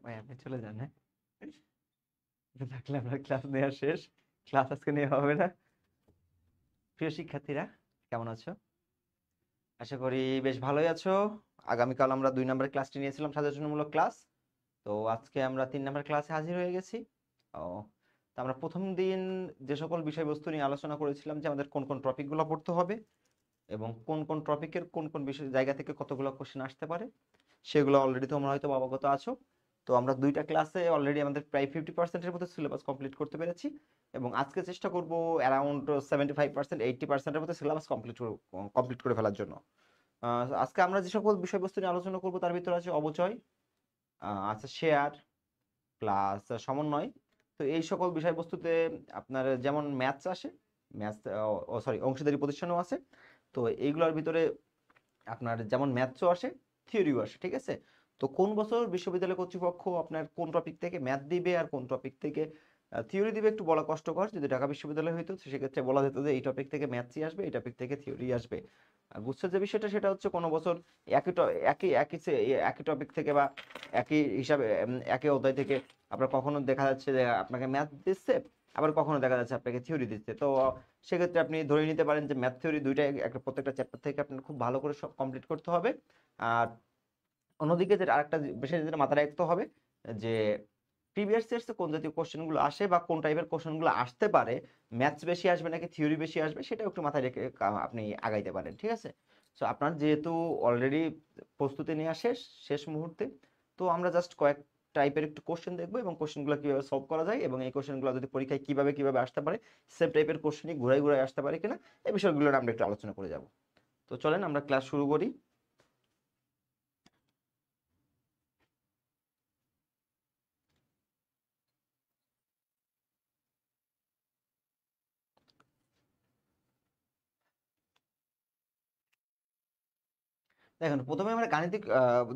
ভাই আপনি চলে যান, হ্যাঁ? থাকলে আমরা ক্লাস নেওয়া শেষ, ক্লাস আজকে নেওয়া হবে না। প্রিয় শিক্ষার্থীরা, কেমন আছো? আশা করি বেশ ভালোই আছো। আগামীকাল আমরা 2 নম্বরের ক্লাসটি নিয়েছিলাম, সাজেশনমূলক ক্লাস। তো আজকে আমরা 3 নম্বর ক্লাসে হাজির হয়ে গেছি। ও, তো আমরা প্রথম দিন যে সকল বিষয়বস্তু নিয়ে আলোচনা করেছিলাম যে আমাদের কোন কোন টপিকগুলো পড়তে হবে এবং কোন কোন টপিকের কোন কোন বিষয় জায়গা থেকে কতগুলো কোশ্চেন আসতে পারে, সেগুলো অলরেডি তোমরা হয়তো অবগত আছো। তো আমরা 2টা ক্লাসে অলরেডি আমাদের প্রায় 50%-এর মতো সিলেবাস কমপ্লিট করতে পেরেছি এবং আজকে চেষ্টা করব অ্যারাউন্ড 75%, 80%-এর মতো সিলেবাস কমপ্লিট করে ফেলার জন্য। আজকে আমরা যে সকল বিষয়বস্তু নিয়ে আলোচনা করব তার ভিতরে আছে অবচয়, আছে শেয়ার, প্লাস সমন্বয়। তো এই সকল বিষয়বস্তুতে আপনার যেমন ম্যাথস আসে, ম্যাথস অংশীদারি প্রতিষ্ঠানও আছে। তো এইগুলোর ভিতরে আপনার যেমন ম্যাথসও আসে, থিওরিও আসে, ঠিক আছে? তো কোন বছর বিশ্ববিদ্যালয় কর্তৃপক্ষ আপনার কোন টপিক থেকে ম্যাথ দিবে আর কোন টপিক থেকে থিওরি দিবে একটু বলা কষ্টকর। যদি ঢাকা বিশ্ববিদ্যালয় হইতো সেক্ষেত্রে বলা যেত যে এই টপিক থেকে ম্যাথসই আসবে, এই টপিক থেকে থিওরি আসবে। আর বুঝছে যে বিষয়টা সেটা হচ্ছে কোনো বছর একই টপিক থেকে বা একই হিসাবে একই অধ্যায় থেকে আপনার কখনো দেখা যাচ্ছে যে আপনাকে ম্যাথ দিচ্ছে, আবার কখনো দেখা যাচ্ছে আপনাকে থিওরি দিচ্ছে। তো সেক্ষেত্রে আপনি ধরে নিতে পারেন যে ম্যাথ থিওরি দুইটাই একটা প্রত্যেকটা চ্যাপ্টার থেকে আপনার খুব ভালো করে সব কমপ্লিট করতে হবে। আর অন্যদিকে যেটা আরেকটা বিষয় যেটা মাথায় রাখতে হবে যে প্রিভিয়াস ইয়ার্সে কোন জাতীয় কোশ্চেনগুলো আসে বা কোন টাইপের কোশ্চেনগুলো আসতে পারে, ম্যাথস বেশি আসবে নাকি থিওরি বেশি আসবে, সেটা একটু মাথায় রেখে আপনি আগাইতে পারেন, ঠিক আছে? সো আপনার যেহেতু অলরেডি প্রস্তুতি নেওয়া শেষ শেষ মুহূর্তে, তো আমরা জাস্ট কয়েক টাইপের একটু কোশ্চেন দেখবো এবং কোশ্চেনগুলো কিভাবে সলভ করা যায় এবং এই কোশ্চেনগুলো যদি পরীক্ষায় কিভাবে কিভাবে আসতে পারে, সেম টাইপের কোশ্চেনই ঘুরাই ঘুরাই আসতে পারে কিনা, এই বিষয়গুলো আমরা একটু আলোচনা করে যাব। তো চলেন আমরা ক্লাস শুরু করি। দেখেন, প্রথমে আমরা গাণিতিক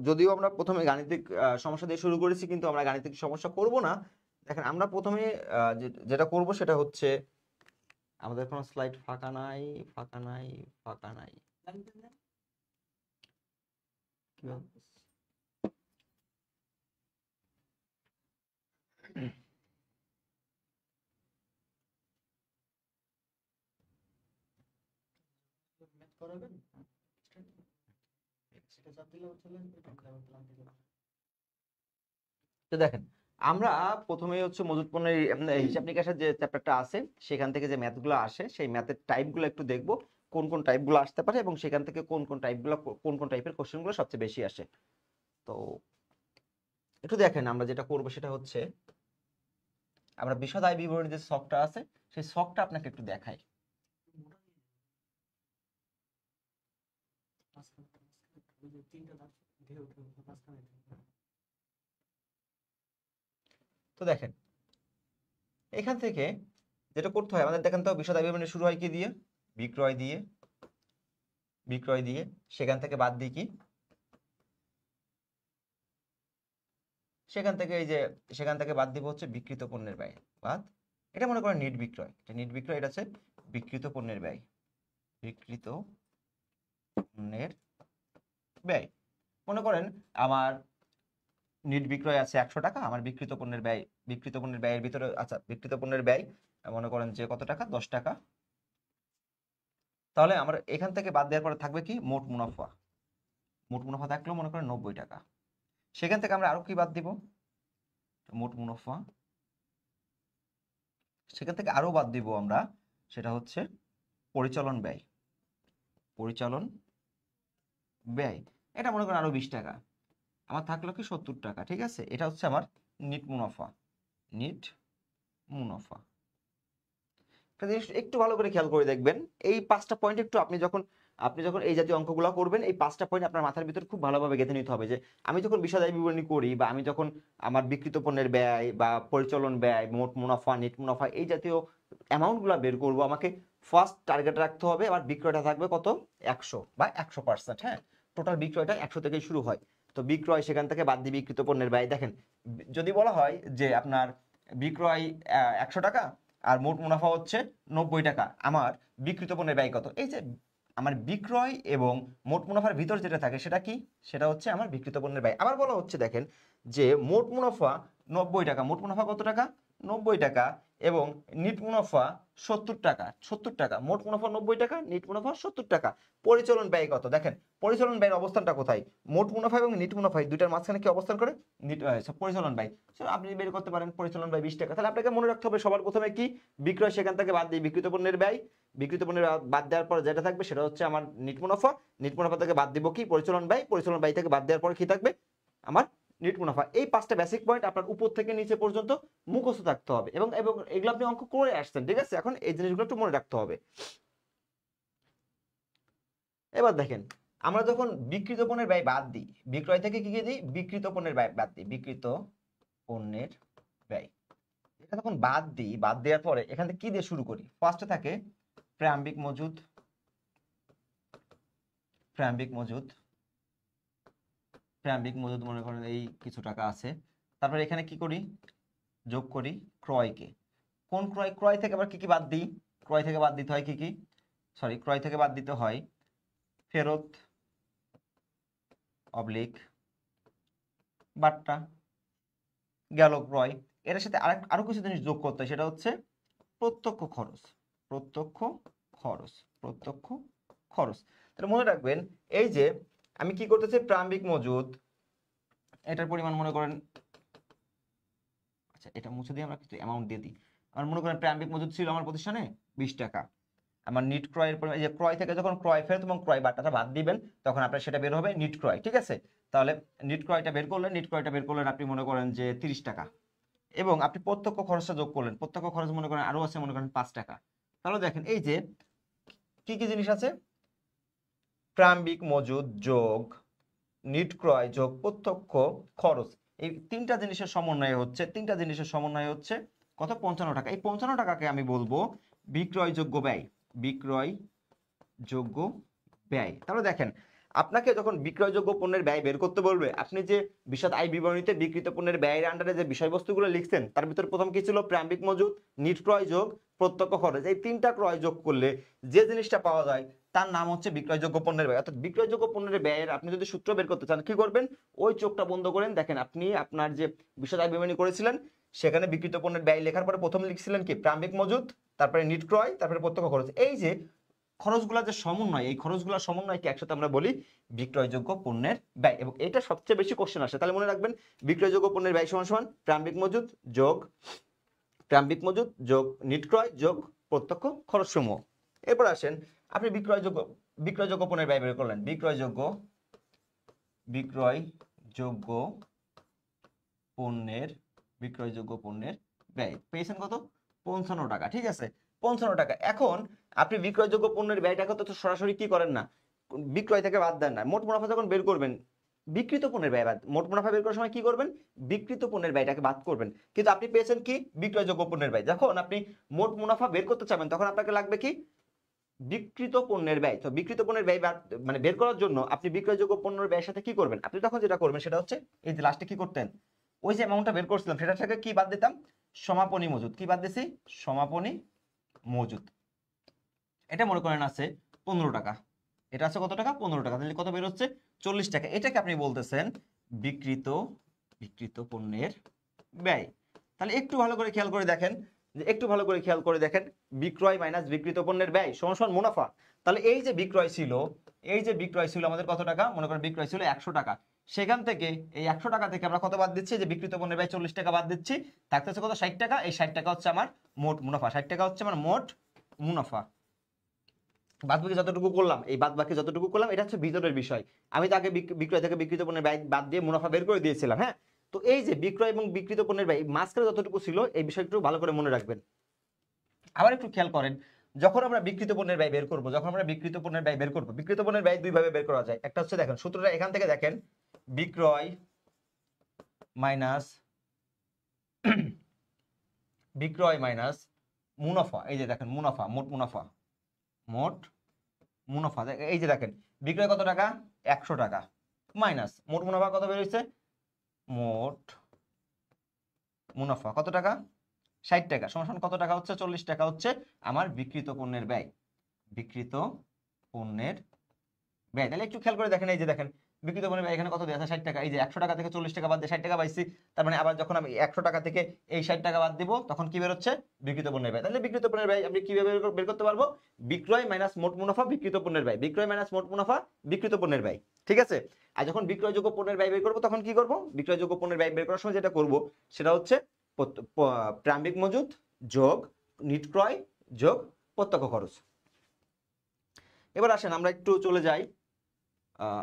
যদিও আমরা প্রথমে গাণিতিক সমস্যা দিয়ে শুরু করেছি, কিন্তু আমরা গাণিতিক সমস্যা করব না। দেখেন, আমরা প্রথমে যেটা করব সেটা হচ্ছে আমাদের কোনো স্লাইড ফাঁকা নাই, ফাঁকা নাই, ফাঁকা নাই। কি হবে? তো দেখেন, আমরা প্রথমে হচ্ছে মজুত পণ্যের হিসাব নিকাশের যে চ্যাপ্টারটা আছে সেখান থেকে যে ম্যাথগুলো আসে সেই ম্যাথের টাইপগুলো একটু দেখব, কোন কোন টাইপগুলো আসতে পারে এবং সেখান থেকে কোন কোন টাইপের কোশ্চেনগুলো সবচেয়ে বেশি আসে। তো একটু দেখেন, আমরা যেটা করব সেটা হচ্ছে আমরা বিশদ আয় বিবরণী যে ছকটা আছে সেই ছকটা আপনাকে একটু দেখাই। তো দেখেন, এখান থেকে যেটা করতে হয় আমাদের, দেখেন তো বিশদ আয় বিবরণী শুরু হয় কি দিয়ে? বিক্রয় দিয়ে। বিক্রয় দিয়ে সেখান থেকে বাদ দিই কি? সেখান থেকে এই যে সেখান থেকে বাদ দিব হচ্ছে বিক্রিত পণ্যের ব্যয়। বাদ, এটা মনে করেন নিট বিক্রয়, এটা নিট বিক্রয়, এটা হচ্ছে বিক্রিত পণ্যের ব্যয়। বিক্রিত পণ্যের ব্যয়, মনে করেন আমার নিট বিক্রয় আছে 100 টাকা, আমার বিক্রিত পণ্যের ব্যয়, বিক্রিত পণ্যের ব্যয়ের ভিতরে, আচ্ছা বিক্রিত পণ্যের ব্যয় মনে করেন যে কত টাকা, 10 টাকা। তাহলে আমার এখান থেকে বাদ দেওয়ার পরে থাকবে কি? মোট মুনাফা। মোট মুনাফা থাকলেও মনে করেন 90 টাকা। সেখান থেকে আমরা আরো কি বাদ দিব? মোট মুনাফা। সেখান থেকে আরো বাদ দিব আমরা, সেটা হচ্ছে পরিচালন ব্যয়। পরিচালন ব্যয়, এটা মনে করেন আরো 20 টাকা। আমার থাকলো কি 70 টাকা, ঠিক আছে? এটা হচ্ছে আমার নিট মুনাফা। নিট মুনাফা। একটা জিনিস একটু ভালো করে খেয়াল করে দেখবেন, এই 5টা পয়েন্ট একটু আপনি যখন এই জাতীয় অঙ্কগুলো করবেন, এই 5টা পয়েন্ট আপনার মাথার ভিতর খুব ভালোভাবে গেঁথে নিতে হবে যে আমি যখন বিশদ আয় বিবরণী করি বা আমি যখন আমার বিক্রিত পণ্যের ব্যয় বা পরিচালন ব্যয়, মোট মুনাফা, নেট মুনাফা, এই জাতীয় অ্যামাউন্টগুলো বের করবো, আমাকে ফার্স্ট টার্গেট রাখতে হবে আমার বিক্রয়টা থাকবে কত? 100 বা 100%। হ্যাঁ, টোটাল বিক্রয়টা 100 থেকেই শুরু হয়। তো তো বিক্রয় সেখান থেকে বাদ দিয়ে বিক্রিত পণ্যের ব্যয়। দেখেন যদি বলা হয় যে আপনার বিক্রয় 100 টাকা আর মোট মুনাফা হচ্ছে 90 টাকা, আমার বিক্রিত পণ্যের ব্যয় কত? এই যে আমার বিক্রয় এবং মোট মুনাফার ভিতর যেটা থাকে সেটা কি, সেটা হচ্ছে আমার বিক্রিত পণ্যের ব্যয়। আবার বলা হচ্ছে দেখেন যে মোট মুনাফা 90 টাকা, মোট মুনাফা কত টাকা? 90 টাকা, এবং নিট মুনাফা 70 টাকা। 70 টাকা, মোট মুনাফা 90 টাকা, নিট মুনাফা 70 টাকা। পরিচালন ব্যয় কত? দেখেন পরিচালন ব্যয়ের অবস্থানটা কোথায়? মোট মুনাফা এবং নিট মুনাফা দুইটার মাঝখানে কি অবস্থান করে? পরিচালন ব্যয়। আপনি বের করতে পারেন পরিচালন ব্যয় 20 টাকা। তাহলে আপনাকে মনে রাখতে হবে সবার প্রথমে কি, বিক্রয় সেখান থেকে বাদ দিয়ে বিক্রিত পণ্যের ব্যয়, বিক্রিত পণ্যের বাদ দেওয়ার পর যেটা থাকবে সেটা হচ্ছে আমার নিট মুনাফা, নিট মুনাফা থেকে বাদ দিব কি, পরিচালন ব্যয়, পরিচালন ব্যয় থেকে বাদ দেওয়ার পর কি থাকবে, আমার নিট মুনাফা। এই 5টা বেসিক পয়েন্ট আপনার উপর থেকে নিচে পর্যন্ত মুখস্থ থাকতে হবে, এবং এবং এগুলো আপনি অঙ্ক করে আসছেন, ঠিক আছে? এখন এই জিনিসগুলো একটু মনে রাখতে হবে। এবার দেখেন আমরা যখন বিক্রিত পণ্যের ব্যয় বাদ দিই, বিক্রয় থেকে কি দিই, বিক্রিত পণ্যের ব্যয় বাদ দিই, বিক্রিত পণ্যের ব্যয় এটা যখন বাদ দিই, বাদ দেওয়ার পরে এখান থেকে কি দিয়ে শুরু করি? ফার্স্টে থাকে প্রারম্ভিক মজুদ, প্রারম্ভিক মজুদ, প্রারম্ভিক মজুদ মনে করেন এই কিছু টাকা আছে। তারপরে এখানে কি করি, যোগ করি ক্রয়কে। কোন ক্রয়? ক্রয় থেকে আবার কি কি বাদ দিই? ক্রয় থেকে বাদ দিতে হয় কি কি, সরি, ক্রয় থেকে বাদ দিতে হয় ফেরত অবলিক বাট্টা, গেল ক্রয়। এর সাথে আরো কিছু জিনিস যোগ করতে হয়, সেটা হচ্ছে প্রত্যক্ষ খরচ, প্রত্যক্ষ খরচ, প্রত্যক্ষ খরচ। তাহলে মনে রাখবেন এই যে আমি কি করতেছি, প্রারম্ভিক মজুদ, এটার পরিমাণ মনে করেন, আচ্ছা এটা মুছে দিয়ে আমরা কিছু অ্যামাউন্ট দিয়ে দিই। আমার মনে করেন প্রারম্ভিক মজুদ ছিল আমার প্রতিষ্ঠানে 20 টাকা। আমার নিট ক্রয়ের পরিমাণ, এই যে ক্রয় থেকে যখন ক্রয় ফেরত এবং ক্রয় বাট্টাটা বাদ দিবেন তখন আপনার সেটা বের হবে নিট ক্রয়, ঠিক আছে? তাহলে নিট ক্রয়টা বের করলেন, নিট ক্রয়টা বের করলেন আপনি মনে করেন যে 30 টাকা, এবং আপনি প্রত্যক্ষ খরচটা যোগ করলেন, প্রত্যক্ষ খরচ মনে করেন আরো আছে মনে করেন 5 টাকা। তাহলে দেখেন এই যে কি কি জিনিস আছে, প্রারম্ভিক মজুদ যোগ নিট ক্রয় যোগ প্রত্যক্ষ খরচ, এই তিনটা জিনিসের সমন্বয় হচ্ছে কত? 55 টাকা। এই 55 টাকাকে আমি বলবো বিক্রয়যোগ্য ব্যয়, বিক্রয়যোগ্য ব্যয়। তাহলে দেখেন আপনাকে যখন বিক্রয়যোগ্য পণ্যের ব্যয় বের করতে বলবে, আপনি যে বিশদ আয় বিবরণীতে বিক্রিত পণ্যের ব্যয়ের আন্ডারে যে বিষয়বস্তুগুলো লিখছেন তার ভিতর প্রথম কি ছিল? প্রারম্ভিক মজুদ, নিট ক্রয় যোগ প্রত্যক্ষ খরচ। এই তিনটা ক্রয় যোগ করলে যে জিনিসটা পাওয়া যায় তার নাম হচ্ছে বিক্রয়যোগ্য পণ্যের ব্যয়। অর্থাৎ বিক্রয়যোগ্য পণ্যের ব্যয়ের আপনি যদি সূত্র বের করতে চান কি করবেন? ওই চোখটা বন্ধ করেন, দেখেন আপনি আপনার যে বিশদ আয় বিবরণী করেছিলেন সেখানে বিক্রিত পণ্যের ব্যয় লেখার পরে প্রথম লিখছিলেন কি? প্রারম্ভিক মজুদ, তারপরে নিট ক্রয়, তারপরে প্রত্যক্ষ খরচ। এই যে খরচগুলা যে সমন্বয়, এই খরচগুলোর সমন্বয়কে একসাথে আমরা বলি বিক্রয়যোগ্য পণ্যের ব্যয়, এবং এটা সবচেয়ে বেশি কোশ্চেন আসে। তাহলে মনে রাখবেন বিক্রয়যোগ্য পণ্যের ব্যয় সমান সমান প্রারম্ভিক মজুদ যোগ নিট ক্রয় যোগ প্রত্যক্ষ খরচ সমূহ। এরপর আসেন আপনি বিক্রয়যোগ্য পণ্যের ব্যয় বের করলেন, বিক্রয়যোগ্য পণ্যের ব্যয় পেয়েছেন কত? 55 টাকা, ঠিক আছে? 55 টাকা। এখন আপনি বিক্রয়যোগ্য পণ্যের ব্যয়টাকে তো সরাসরি কি করেন না, বিক্রয় থেকে বাদ দেন না। মোট মুনাফা যখন বের করবেন, বিক্রিত পণ্যের ব্যয় বাদ, মোট মুনাফা বের করার সময় কি করবেন? বিক্রিত পণ্যের ব্যয়টাকে বাদ করবেন। কিন্তু আপনি পেয়েছেন কি? বিক্রয়যোগ্য পণ্যের ব্যয়। যখন আপনি মোট মুনাফা বের করতে চাবেন তখন আপনাকে লাগবে কি? বিক্রিত পণ্যের ব্যয়। তো বিক্রিত পণ্যের ব্যয় মানে বের করার জন্য আপনি বিক্রয়যোগ্য পণ্যের ব্যয়ের সাথে কি করবেন? আপনি তখন যেটা করবেন সেটা হচ্ছে এই যে লাস্টে কি করতেন, ওই যে অ্যামাউন্টটা বের করছিলাম সেটা থেকে কি বাদ দিতাম? সমাপনী মজুদ। কি বাদ দিছি? সমাপনী মজুদ। এটা মনে করেন আছে 15 টাকা, এটা আছে কত টাকা? 15 টাকা। তাহলে কত বের হচ্ছে? 40 টাকা। এটাকে আপনি বলতেছেন বিক্রিত পণ্যের ব্যয়। তাহলে একটু ভালো করে খেয়াল করে দেখেন, বিক্রয় মাইনাস বিক্রিত পণ্যের ব্যয় সমান সমান মুনাফা। তাহলে এই যে বিক্রয় ছিল আমাদের কত টাকা? মনে করেন বিক্রয় ছিল 100 টাকা। সেখান থেকে এই 100 টাকা থেকে আমরা কত বাদ দিচ্ছি? যে বিক্রিত পণ্যের ব্যয় 40 টাকা বাদ দিচ্ছি, থাকতেছে কত? 60 টাকা। এই 60 টাকা হচ্ছে আমার মোট মুনাফা, 60 টাকা হচ্ছে আমার মোট মুনাফা। বাদবাকি যতটুকু করলাম, এটা হচ্ছে ভিতরের বিষয়। আমি তো আগে বিক্রয় থেকে বিক্রিত পণ্যের ব্যয় বাদ দিয়ে মুনাফা বের করে দিয়েছিলাম, হ্যাঁ? তো এই যে বিক্রয় এবং বিক্রিত পণ্যের ব্যয় মাঝখানে যতটুকু ছিল এই বিষয়টা একটু ভালো করে মনে রাখবেন। আবার একটু খেয়াল করেন, যখন আমরা বিক্রিত পণ্যের ব্যয় বের করব, বিক্রিত পণ্যের ব্যয় দুই ভাবে বের করা যায়। একটা হচ্ছে দেখেন সূত্রটা এখান থেকে দেখেন, বিক্রয় মাইনাস মুনাফা। এই যে দেখেন মুনাফা, মোট মুনাফা। এই যে দেখেন বিক্রয় কত টাকা? 100 টাকা। মাইনাস মোট মুনাফা কত বের হয়েছে, মোট মুনাফা কত টাকা, 60 টাকা, সমান কত টাকা হচ্ছে, 40 টাকা হচ্ছে আমার বিক্রিত পণ্যের ব্যয়। বিক্রিত পণ্যের ব্যয়, তাহলে একটু খেয়াল করে দেখেন, এই যে দেখেন বিক্রিত পণ্যের ব্যয় এখানে কত দেওয়া আছে, 60 টাকা। এই যে 100 টাকা থেকে 40 টাকা বাদ দিয়ে 60 টাকা পাইছি, তার মানে আবার যখন আমি 100 টাকা থেকে এই 60 টাকা বাদ দিব তখন কি বের হচ্ছে, বিক্রিত পণ্যের ব্যয়। তাহলে বিক্রিত পণ্যের ব্যয় আপনি কিভাবে বের করতে পারবো, বিক্রয় মাইনাস মোট মুনাফা বিক্রিত পণ্যের ব্যয়, বিক্রয় মাইনাস মোট মুনাফা বিক্রিত পণ্যের ব্যয়, ঠিক আছে। আর যখন বিক্রয়যোগ্য পণ্যের ব্যয় বের করবো তখন কি করবো, বিক্রয়যোগ্য পণ্যের ব্যয় বের করার সময় যেটা করব সেটা হচ্ছে প্রারম্ভিক মজুদ যোগ নিট ক্রয় যোগ প্রত্যক্ষ খরচ। এবার আসেন আমরা একটু চলে যাই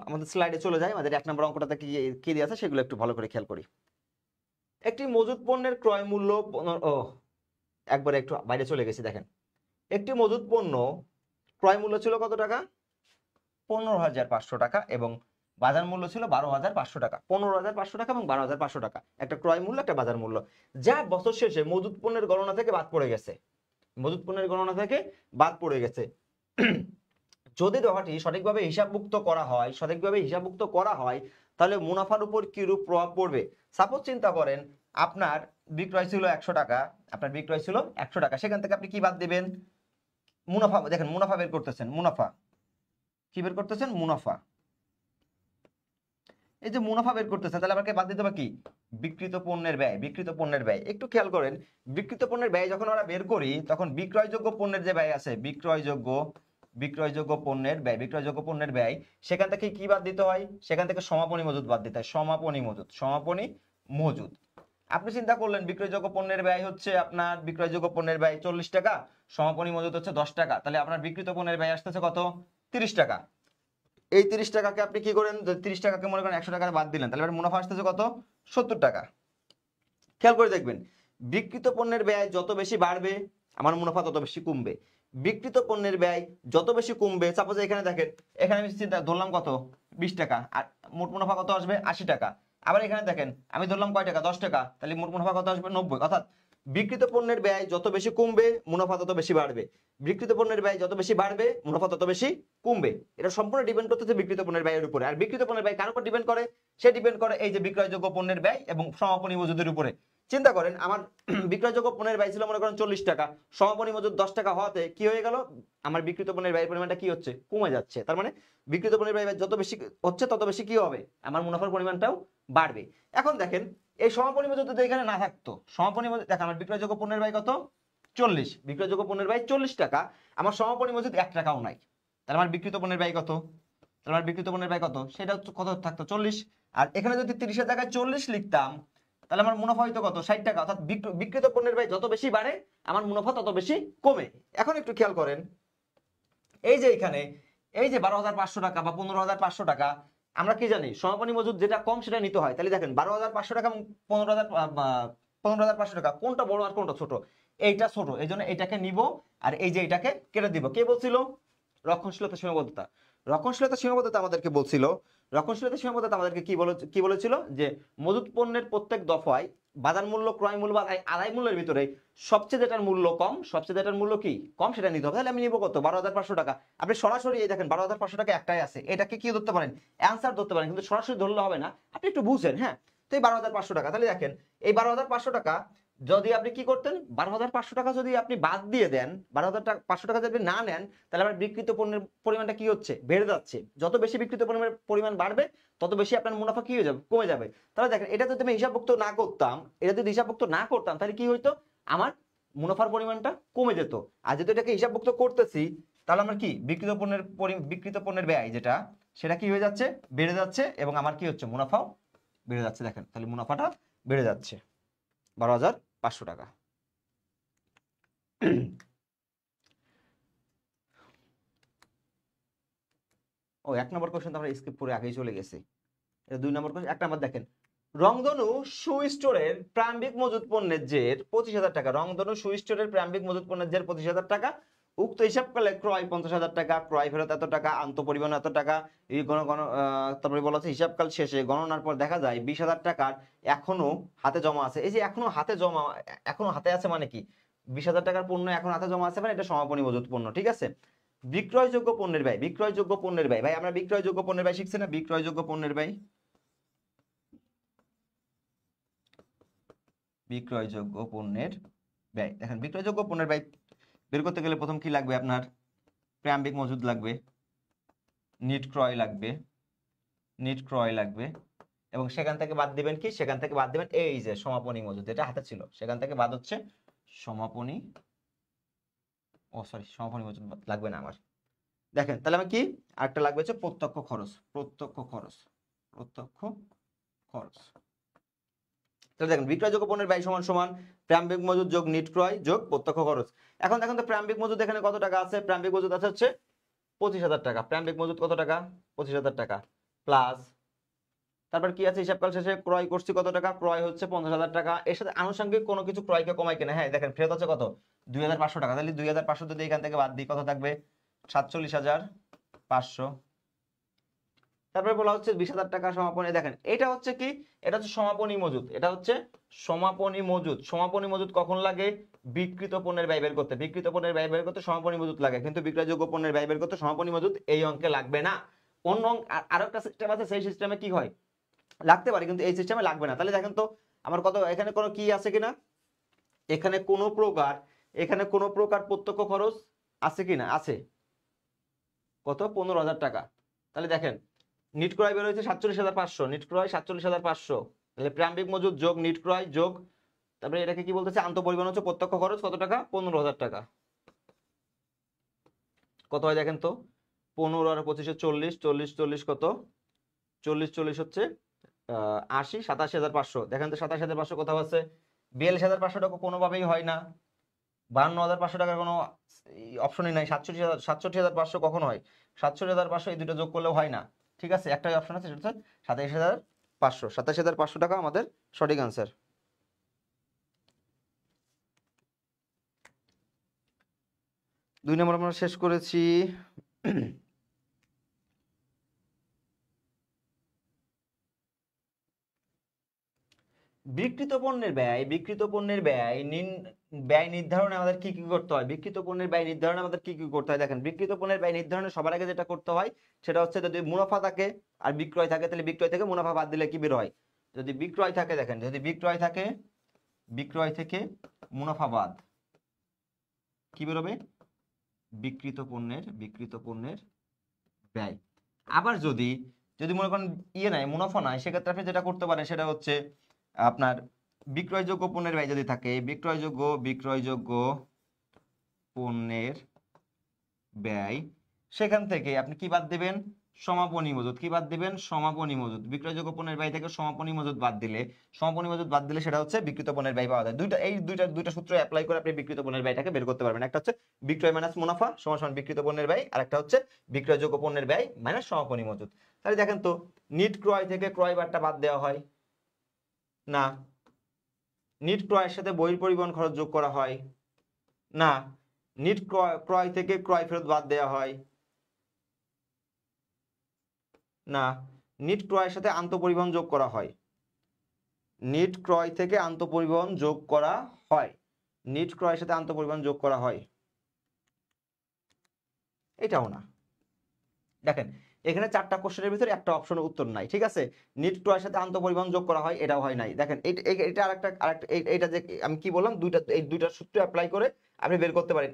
আমাদের স্লাইডে চলে যাই, আমাদের 1 নম্বর অঙ্কটাতে কি দিয়ে আছে সেগুলো একটু ভালো করে খেয়াল করি। একটি মজুদ পণ্যের ক্রয় মূল্য, একবারে একটু বাইরে চলে গেছি, দেখেন একটি মজুদ পণ্য ক্রয় মূল্য ছিল কত টাকা, 15,500 টাকা এবং বাজার মূল্য ছিল 12,500 টাকা। 15,500 টাকা এবং 12,500 টাকা একটা ক্রয় মূল্য, একটা বাজার মূল্য, যা বছর শেষে মজুদ পণ্যের গণনা থেকে বাদ পড়ে গেছে, মজুদ পণ্যের গণনা থেকে বাদ পড়ে গেছে। যদি দফাটি সঠিকভাবে হিসাবভুক্ত করা হয় তাহলে মুনাফার উপর কি রূপ প্রভাব পড়বে। সাপোজ চিন্তা করেন আপনার বিক্রয় ছিল 100 টাকা, আপনার বিক্রয় ছিল 100 টাকা, সেখান থেকে আপনি কি বাদ দিবেন, মুনাফা। দেখেন মুনাফা বের করতেছেন, মুনাফা কি বের করতেছেন, মুনাফা। এই যে মুনাফা বের করতেছেন তাহলে আমাকে বাদ দিতে হবে কি, বিক্রিত পণ্যের ব্যয়, বিক্রিত পণ্যের ব্যয়। একটু খেয়াল করেন বিক্রিত পণ্যের ব্যয় যখন আমরা বের করি তখন বিক্রয়যোগ্য পণ্যের যে ব্যয় আছে, বিক্রয়যোগ্য পণ্যের ব্যয়, বিক্রয়যোগ্য পণ্যের ব্যয়, সেখান থেকে কি বাদ দিতে হয়, সেখান থেকে সমাপনী মজুদ বাদ দিতে হয়, সমাপনী মজুদ। আপনি চিন্তা করলেন বিক্রয়যোগ্য পণ্যের ব্যয় হচ্ছে আপনার, বিক্রয়যোগ্য পণ্যের ব্যয় 40 টাকা, সমাপনী মজুদ হচ্ছে 10 টাকা, তাহলে আপনার বিক্রিত পণ্যের ব্যয় আসতেছে কত, 30 টাকা। এই 30 টাকাকে আপনি কি করেন, 30 টাকাকে মনে করেন 100 টাকা বাদ দিলেন, তাহলে মুনাফা আসতেছে কত, 70 টাকা। খেয়াল করে দেখবেন বিক্রিত পণ্যের ব্যয় যত বেশি বাড়বে আমার মুনাফা তত বেশি কমবে, বিক্রিত পণ্যের ব্যয় যত বেশি কমবে, সাপোজ এখানে দেখেন, এখানে আমি চিন্তা ধরলাম কত, 20 টাকা, আর মোট মুনাফা কত আসবে, 80 টাকা। আবার এখানে দেখেন আমি ধরলাম কয় টাকা, 10 টাকা, তাহলে মোট মুনাফা কত আসবে, 90। অর্থাৎ বিক্রিত পণ্যের ব্যয় যত বেশি কমবে মুনাফা তত বেশি বাড়বে, বিক্রিত পণ্যের ব্যয় যত বেশি বাড়বে মুনাফা তত বেশি কমবে। এটা সম্পূর্ণ ডিপেন্ড করতেছে বিক্রিত পণ্যের ব্যয়ের উপরে। আর বিক্রিত পণ্যের ব্যয় কার উপর ডিপেন্ড করে, সে ডিপেন্ড করে এই যে বিক্রয়যোগ্য পণ্যের ব্যয় এবং সমাপনী মজুদের উপরে। চিন্তা করেন আমার বিক্রয়যোগ্য পণ্যের ব্যয় ছিল মনে করেন 40 টাকা, সমাপনী মজুদ 10 টাকা হওয়াতে কি হয়ে গেল, আমার বিক্রিত পণ্যের ব্যয়ের পরিমাণটা কি হচ্ছে, কমে যাচ্ছে। তার মানে বিক্রিত পণ্যের ব্যয় যত বেশি হচ্ছে তত বেশি কি হবে, আমার মুনাফার পরিমাণটাও বাড়বে। এখন দেখেন এই সমাপনী মজুদ যদি এখানে না থাকতো, সমাপনী মজুদ দেখেন আমার বিক্রয়যোগ্য পণ্যের ব্যয় কত, 40, বিক্রয়যোগ্য পণ্যের ব্যয় 40 টাকা, আমার সমাপনী মজুদ 1 টাকাও নাই, তাহলে আমার বিক্রিত পণ্যের ব্যয় কত, তাহলে আমার বিক্রিত পণ্যের ব্যয় কত, সেটা কত থাকতো, 40। আর এখানে যদি 30 এর জায়গায় 40 লিখতাম তাহলে আমার মুনাফা হইতো কত, 60 টাকা। অর্থাৎ বিক্রিত পণ্যের ব্যয় যত বেশি বাড়ে আমার মুনাফা তত বেশি কমে। এখন একটু খেয়াল করেন এই যে এখানে এই যে 12,500 টাকা বা 15,500 টাকা, আমরা কি জানি সমাপনী মজুদ যেটা কম সেটা নিতে হয়। তাহলে দেখেন 12,500 টাকা এবং 15,500 টাকা কোনটা বড় আর কোনটা ছোট, এইটা ছোট, এই জন্য এটাকে নিব আর এই যে এটাকে কেটে দিব। কে বলছিল, রক্ষণশীলতা সীমাবদ্ধতা। রক্ষণশীলতা সীমাবদ্ধতা আমাদেরকে বলছিল, রক্ষণশীলতা সীমাবদ্ধতা আমাদেরকে কি বলেছিল যে মজুদ পণ্যের প্রত্যেক দফায় বাজার মূল্য, ক্রয় মূল্য বা আদায় মূল্যের ভিতরে সবচেয়ে যেটার মূল্য কম, সবচেয়ে যেটার মূল্য কি কম সেটা নিতে হবে। তাহলে আমি নিব কত, 12,500 টাকা। আপনি সরাসরি এই দেখেন 12,500 টাকা একটাই আছে, এটাকে কি ধরতে পারেন, অ্যান্সার ধরতে পারেন, কিন্তু সরাসরি ধরলে হবে না, আপনি একটু বুঝেন। হ্যাঁ, তো এই 12,500 টাকা, তাহলে দেখেন এই 12,500 টাকা যদি আপনি কি করতেন, 12,500 টাকা যদি আপনি বাদ দিয়ে দেন, 12,500 টাকা যদি না নেন তাহলে আমার বিক্রিত পণ্যের পরিমাণটা কি হচ্ছে, বেড়ে যাচ্ছে। যত বেশি বিক্রিত পণ্যের পরিমাণ বাড়বে তত বেশি আপনার মুনাফা কি হয়ে যাবে, কমে যাবে। তাহলে দেখেন এটা যদি আমি হিসাবভুক্ত না করতাম তাহলে কি হইতো, আমার মুনাফার পরিমাণটা কমে যেত। আর যেহেতু এটাকে হিসাবভুক্ত করতেছি তাহলে আমার কি বিক্রিত পণ্যের ব্যয় যেটা সেটা কি হয়ে যাচ্ছে, বেড়ে যাচ্ছে এবং আমার কি হচ্ছে, মুনাফাও বেড়ে যাচ্ছে। দেখেন তাহলে মুনাফাটা বেড়ে যাচ্ছে 12,500 টাকা। ও 1 নম্বর কোশ্চেন তো আমরা স্কিপ করে আগেই চলে গেছি। এটা 2 নম্বর কোশ্চেন। 1 নম্বর দেখেন রংধনু শু স্টোরের প্রারম্ভিক মজুদ পণ্যের জের 25,000 টাকা। রংধনু শু স্টোরের প্রারম্ভিক মজুদ পণ্যের জের 25,000 টাকা। উক্ত হিসাবকালে ক্রয় 50,000 টাকা, ক্রয় ফেরত এত টাকা, আন্তঃপরিবহন এত টাকা। এই তারপরে বলা আছে হিসাবকাল শেষে গণনার পর দেখা যায় 20,000 টাকার এখনো হাতে জমা আছে। এই যে এখনো হাতে আছে মানে কি, 20,000 টাকার পণ্য এখন হাতে জমা আছে মানে এটা সমাপনী মজুদ পণ্য, ঠিক আছে। বিক্রয়যোগ্য পণ্যের ব্যয়, বিক্রয়যোগ্য পণ্যের ব্যয়, ভাই আমরা বিক্রয়যোগ্য পণ্যের ব্যয় শিখছি না, বিক্রয়যোগ্য পণ্যের ব্যয়, বিক্রয়যোগ্য পণ্যের ব্যয়। দেখেন বিক্রয়যোগ্য পণ্যের ব্যয় বের করতে গেলে প্রথম কি লাগবে আপনার, প্রারম্ভিক মজুদ লাগবে, নিট ক্রয় লাগবে, নিট ক্রয় লাগবে, এবং সেখান থেকে বাদ দিবেন কি, সেখান থেকে বাদ দিবেন এই যে সমাপনী মজুদ, এটা হাতে ছিল, সেখান থেকে বাদ হচ্ছে সমাপনী, ও সরি সমাপনী মজুদ লাগবে না আমার। দেখেন তাহলে আমার কি আরেকটা লাগবে হচ্ছে প্রত্যক্ষ খরচ, প্রত্যক্ষ খরচ, প্রত্যক্ষ খরচ। তাহলে দেখেন বিক্রয়যোগ্য পণ্যের ব্যয় সমান সমান প্রারম্ভিক মজুদ যোগ নিট ক্রয় যোগ প্রত্যক্ষ খরচ। এখন দেখেন তো প্রারম্ভিক মজুদ এখানে কত টাকা আছে, প্রারম্ভিক মজুদ আছে হচ্ছে 25,000 টাকা, প্রারম্ভিক মজুদ কত টাকা, 25,000 টাকা, প্লাস তারপর কি আছে হিসাবকাল শেষে ক্রয় করছি কত টাকা, ক্রয় হচ্ছে 50,000 টাকা, এর সাথে আনুষঙ্গিক কোনো কিছু ক্রয়কে কমাই কিনা, হ্যাঁ দেখেন ফেরত আছে কত 2,500 টাকা, তাহলে 2,500 যদি এখান থেকে বাদ দিই কত থাকবে 47,500। তারপরে বলা হচ্ছে 20,000 টাকা সমাপনী, দেখেন এটা হচ্ছে কি, এটা হচ্ছে সমাপনী মজুদ, এটা হচ্ছে সমাপনী মজুদ। সমাপনী মজুদ কখন লাগে, বিক্রিত পণ্যের ব্যয় বের করতে, বিক্রিত পণ্যের ব্যয় বের করতে সমাপনী মজুদ লাগে, কিন্তু বিক্রয়যোগ্য পণ্যের ব্যয় বের করতে সমাপনী মজুদ এই অঙ্কে লাগবে না। অন্য আরো একটা সিস্টেম আছে, সেই সিস্টেমে কি হয় লাগতে পারে, কিন্তু এই সিস্টেমে লাগবে না। তাহলে দেখেন তো আমার কত, এখানে কোনো কি আছে কিনা, এখানে কোনো প্রকার, এখানে কোনো প্রকার প্রত্যক্ষ খরচ আছে কিনা, আছে কত 15,000 টাকা। তাহলে দেখেন নিট ক্রয় বের হয়েছে 47,500, নিট ক্রয় 47,500, তাহলে প্রারম্ভিক মজুদ যোগ নিট ক্রয় যোগ তারপরে এটাকে কি বলতেছে আন্তঃপরিবহন হচ্ছে প্রত্যক্ষ খরচ কত টাকা 15,000 টাকা। কত হয় দেখেন তো 15 আর 25 40, 40 40 কত 40 40 হচ্ছে 80, 87,500। দেখেন তো 87,500 কোথাও আছে, 42,500 টাকা কোনোভাবেই হয় না, 52,500 টাকার কোনো অপশনই নাই, 67,500 কখন হয়, 67,500 এই দুটো যোগ করলেও হয় না, ঠিক আছে একটাই অপশন আছে সেটা হচ্ছে 27,500, 27,500 টাকা আমাদের সঠিক আনসার। 2 নম্বর আমরা শেষ করেছি। বিক্রিত পণ্যের ব্যয়, বিক্রিত পণ্যের ব্যয় ব্যয় নির্ধারণে আমাদের কি কি করতে হয়, বিক্রিত পণ্যের ব্যয় নির্ধারণে আমাদের কি কি করতে হয়, দেখেন বিক্রিত পণ্যের ব্যয় নির্ধারণে সবার আগে যেটা করতে হয় সেটা হচ্ছে যদি মুনাফা থাকে আর বিক্রয় থাকে, তাহলে বিক্রয় থেকে মুনাফা বাদ দিলে কি বের হয়, যদি বিক্রয় থাকে, দেখেন যদি বিক্রয় থাকে, বিক্রয় থেকে মুনাফা বাদ কি বেরোবে, বিক্রিত পণ্যের, বিক্রিত পণ্যের ব্যয়। আবার যদি যদি মনে করেন ইয়ে নাই মুনাফা নাই, সেক্ষেত্রে আপনি যেটা করতে পারেন সেটা হচ্ছে আপনার বিক্রয়যোগ্য পণ্যের ব্যয় যদি থাকে, বিক্রয়যোগ্য পণ্যের ব্যয়, সেখান থেকে আপনি কি বাদ দিবেন, সমাপনী মজুদ, কি বাদ দিবেন, সমাপনী মজুদ, বিক্রয়যোগ্য পণ্যের ব্যয় থেকে সমাপনী মজুদ বাদ দিলে, সমাপনী মজুদ বাদ দিলে সেটা হচ্ছে বিক্রিত পণ্যের ব্যয় পাওয়া যায়। দুইটা সূত্র অ্যাপ্লাই করে আপনি বিক্রিত পণ্যের ব্যয়টাকে বের করতে পারবেন। একটা হচ্ছে বিক্রয় মাইনাস মুনাফা সমান সমান বিক্রিত পণ্যের ব্যয়, আর একটা হচ্ছে বিক্রয়যোগ্য পণ্যের ব্যয় মাইনাস সমাপনী মজুদ। তাহলে দেখেন তো নিট ক্রয় থেকে ক্রয় বারটা বাদ দেওয়া হয় না, নিট ক্রয়ের সাথে বহির পরিবহন খরচ যোগ করা হয় না, নিট ক্রয় থেকে ক্রয় ফেরত বাদ দেওয়া হয় না, নিট ক্রয়ের সাথে আন্তঃপরিবহন যোগ করা হয়, নিট ক্রয় থেকে আন্তঃপরিবহন যোগ করা হয়, নিট ক্রয়ের সাথে আন্তঃপরিবহন যোগ করা হয়, এটাও না। দেখেন এখানে 4টা কোশ্চেনের ভিতরে একটা অপশনের উত্তর নাই, ঠিক আছে, নিট ক্রয়ের সাথে আন্তঃপরিবহন যোগ করা হয় এটাও হয় নাই। দেখেন এটা আরেকটা এইটা যে আমি কি বললাম, এই দুইটা সূত্র অ্যাপ্লাই করে আপনি বের করতে পারেন।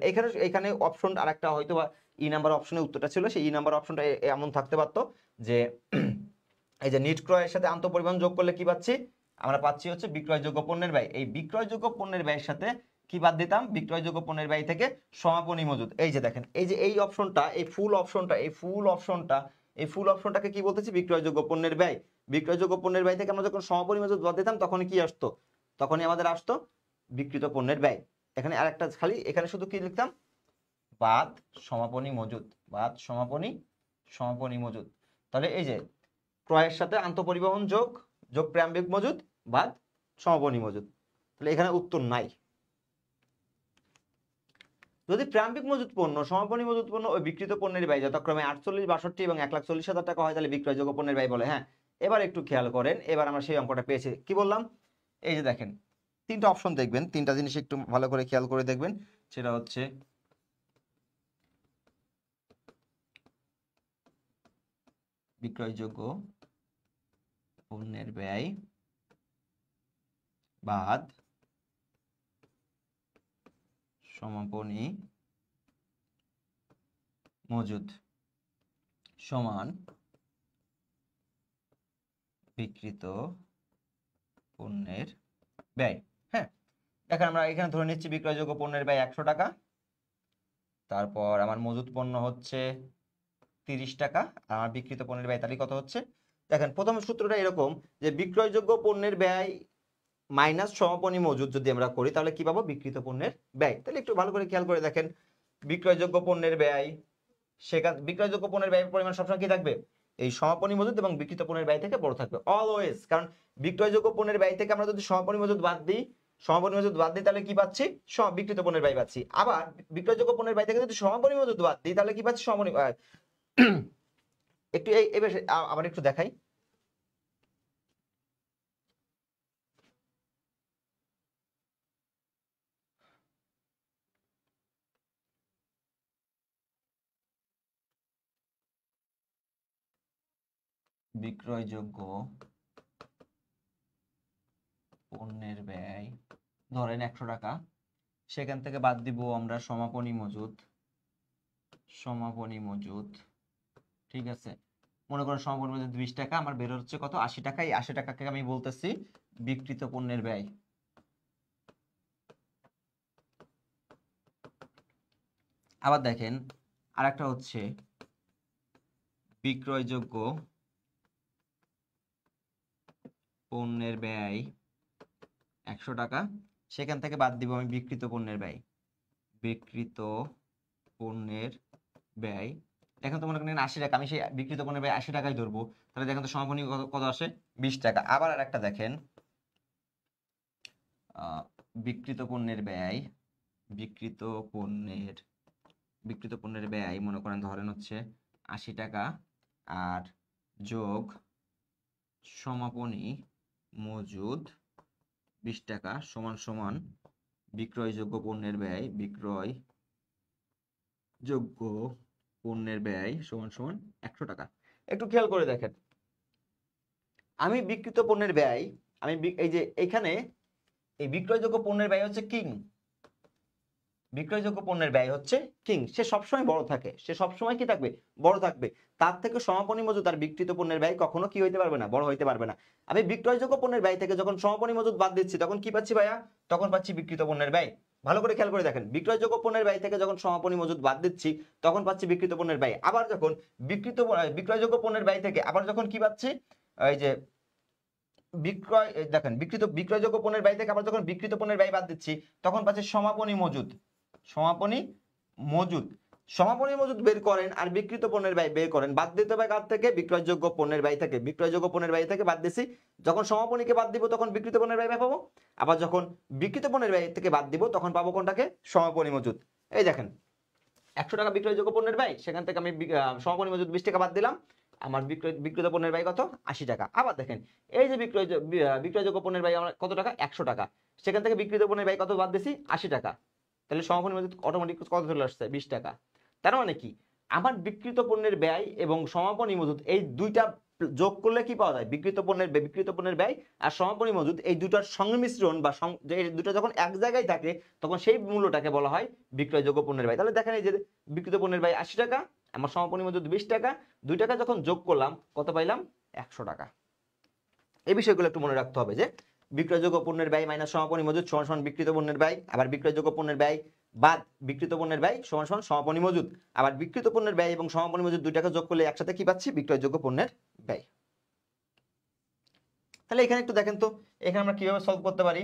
এখানে অপশন আরেকটা হয়তো বা ই নাম্বার অপশনের উত্তরটা ছিল, সেই ই নাম্বার অপশনটা এমন থাকতে পারতো যে এই যে নিট ক্রয়ের সাথে আন্তঃপরিবহন যোগ করলে কি পাচ্ছি, আমরা পাচ্ছি হচ্ছে বিক্রয়যোগ্য পণ্যের ব্যয়, এই বিক্রয়যোগ্য পণ্যের ব্যয়ের সাথে কি বাদ দিতাম, বিক্রয়যোগ্য পণ্যের ব্যয় থেকে সমাপনী মজুদ। এই যে দেখেন এই যে এই অপশনটা, এই ফুল অপশনটা, এই ফুল অপশনটাকে কি বলতেছি, বিক্রয়যোগ্য পণ্যের ব্যয়। বিক্রয়যোগ্য পণ্যের ব্যয় থেকে আমরা যখন সমাপনী মজুদ বাদ দিতাম তখনই কি আসতো, তখনই আমাদের আসতো বিক্রিত পণ্যের ব্যয়। এখানে আরেকটা খালি এখানে শুধু কি লিখতাম, বাদ সমাপনী মজুদ, বাদ সমাপনী মজুদ। তাহলে এই যে ক্রয়ের সাথে আন্তঃপরিবহন যোগ যোগ প্রারম্ভিক মজুদ বাদ সমাপনী মজুদ, তাহলে এখানে উত্তর নাই। যদি প্রারম্ভিক মজুদ পণ্য, সমাপনী মজুদ পণ্য ও বিক্রিত পণ্যের ব্যয় যথাক্রমে 48, 62 এবং 1,40,000 টাকা হয়, তাহলে বিক্রয়যোগ্য পণ্যের ব্যয় বলে। হ্যাঁ এবার একটু খেয়াল করেন, এবার আমরা সেই অঙ্কটা পেয়েছি। কি বললাম, এই যে দেখেন 3টা অপশন দেখবেন, 3টা জিনিস একটু ভালো করে খেয়াল করে দেখবেন, সেটা হচ্ছে বিক্রয়যোগ্য পণ্যের ব্যয় বাদ সমাপনী মজুদ সমান বিক্রিত পণ্যের ব্যয়। হ্যাঁ, দেখেন আমরা এখানে ধরে নিচ্ছি বিক্রয়যোগ্য পণ্যের ব্যয় 100 টাকা, তারপর আমার মজুদ পণ্য হচ্ছে 30 টাকা, আর আমার বিক্রিত পণ্যের ব্যয় তাহলে কত হচ্ছে। দেখেন প্রথম সূত্রটা এরকম যে বিক্রয়যোগ্য পণ্যের ব্যয় মাইনাস সমাপনী মজুদ যদি আমরা করি তাহলে কি পাবো, বিক্রিত পণ্যের ব্যয়। তাহলে একটু ভালো করে খেয়াল করে দেখেন, বিক্রয়যোগ্য পণ্যের ব্যয়, সেখানে বিক্রয়যোগ্য পণ্যের ব্যয়ের পরিমাণ সবসময় কি থাকবে, এই সমাপনী মজুদ এবং বিক্রিত পণ্যের ব্যয় থেকে বড় থাকবে অলওয়েজ। কারণ বিক্রয়যোগ্য পণ্যের ব্যয় থেকে আমরা যদি সমাপনী মজুদ বাদ দিই তাহলে কি পাচ্ছি, বিক্রিত পণ্যের ব্যয় পাচ্ছি। আবার বিক্রয়যোগ্য পণ্যের ব্যয় থেকে যদি সমাপনী মজুদ বাদ দিই তাহলে কি পাচ্ছি, সমাপনী একটু এবার আবার একটু দেখাই। বিক্রয়যোগ্য পণ্যের ব্যয় ধরেন 100 টাকা, সেখান থেকে বাদ দিব আমরা সমাপনী মজুদ, ঠিক আছে। মনে করেন সমাপনী মজুদ 20 টাকা, আমার বের হচ্ছে কত, 80 টাকা। এই 80 টাকাকে আমি বলতেছি বিক্রিত পণ্যের ব্যয়। আবার দেখেন আরেকটা হচ্ছে বিক্রয়যোগ্য পণ্যের ব্যয় 100 টাকা, সেখান থেকে বাদ দিব আমি বিক্রিত পণ্যের ব্যয়। দেখেন তো মনে করেন 80 টাকা, আমি সেই বিক্রিত পণ্যের ব্যয় 80 টাকায় ধরবো, তাহলে দেখেন তো সমাপনী কত আসে, 20 টাকা। আবার আরেকটা দেখেন, বিক্রিত পণ্যের ব্যয় মনে করেন ধরেন হচ্ছে 80 টাকা, আর যোগ সমাপনী মজুদ 20 টাকা সমান সমান বিক্রয়যোগ্য পণ্যের ব্যয় সমান সমান 100 টাকা। একটু খেয়াল করে দেখেন, আমি বিক্রিত পণ্যের ব্যয়, এই যে এখানে এই বিক্রয়যোগ্য পণ্যের ব্যয় হচ্ছে কিং, বিক্রয়যোগ্য পণ্যের ব্যয় হচ্ছে কিং, সে সবসময় বড় থাকে, সে সবসময় কি থাকবে, বড় থাকবে। তার থেকে সমাপনী মজুদ আর বিক্রিত পণ্যের ব্যয় কখনো কি হইতে পারবে না, বড় হইতে পারবে না। আমি বিক্রয়যোগ্য পণ্যের ব্যয় থেকে যখন সমাপনী মজুদ বাদ দিচ্ছি তখন কি পাচ্ছি ভাইয়া, তখন পাচ্ছি বিক্রিত পণ্যের ব্যয়। ভালো করে খেয়াল করে দেখেন, বিক্রয়যোগ্য পণ্যের ব্যয় থেকে যখন সমাপনী মজুদ বাদ দিচ্ছি তখন পাচ্ছি বিক্রিত পণ্যের ব্যয়। আবার যখন বিক্রয়যোগ্য পণ্যের ব্যয় থেকে আবার যখন কি পাচ্ছি, এই যে দেখেন বিক্রয়যোগ্য পণ্যের ব্যয় থেকে আবার যখন বিক্রিত পণ্যের ব্যয় বাদ দিচ্ছি তখন পাচ্ছি সমাপনী মজুদ বের করেন আর বিক্রিত পণ্যের ব্যয় বের করেন। বাদ দিতে হবে কার থেকে, বিক্রয়যোগ্য পণ্যের ব্যয় থেকে। বিক্রয়যোগ্য পণ্যের ব্যয় থেকে বাদ দিছি, যখন সমাপনীকে বাদ দিব তখন বিক্রিত পণ্যের ব্যয় পাবো, আবার যখন বিক্রিত পণ্যের ব্যয় থেকে বাদ দিব তখন পাবো কোনটাকে, সমাপনী মজুদ। এই দেখেন 100 টাকা বিক্রয়যোগ্য পণ্যের ব্যয়, সেখান থেকে আমি সমাপনী মজুদ 20 টাকা বাদ দিলাম, আমার বিক্রিত পণ্যের ব্যয় কত, 80 টাকা। আবার দেখেন এই যে বিক্রয়যোগ্য পণ্যের ব্যয় আমার কত টাকা, 100 টাকা, সেখান থেকে বিক্রিত পণ্যের ব্যয় কত বাদ দিছি, 80 টাকা, তাহলে সমাপনী মজুদ অটোমেটিক কত চলে আসছে, 20 টাকা। তার মানে কি, আমার বিক্রিত পণ্যের ব্যয় এবং সমাপনী মজুদ এই দুইটা যোগ করলে কি পাওয়া যায়, বিক্রিত পণ্যের ব্যয় আর সমাপনী মজুদ এই দুটার সংমিশ্রণ বা দুটো যখন এক জায়গায় থাকে তখন সেই মূল্যটাকে বলা হয় বিক্রয়যোগ্য পণ্যের ব্যয়। তাহলে দেখেন এই যে বিক্রিত পণ্যের ব্যয় 80 টাকা, আমার সমাপনী মজুদ 20 টাকা, 2 টাকা যখন যোগ করলাম কত পাইলাম, 100 টাকা। এই বিষয়গুলো একটু মনে রাখতে হবে যে বিক্রয়যোগ্য পণ্যের ব্যয় মাইনাস সমাপনী মজুদ সমান সমান বিক্রিত পণ্যের ব্যয়, আবার বিক্রয়যোগ্য পণ্যের ব্যয় বাদ বিক্রিত পণ্যের ব্যয় সমান সমান সমাপনী মজুদ, আবার বিক্রিত পণ্যের ব্যয় এবং সমাপনী মজুদ 2 টাকা যোগ করলে একসাথে কি পাচ্ছি, বিক্রয়যোগ্য পণ্যের ব্যয়। তাহলে এখানে একটু দেখেন তো এখানে আমরা কিভাবে সলভ করতে পারি।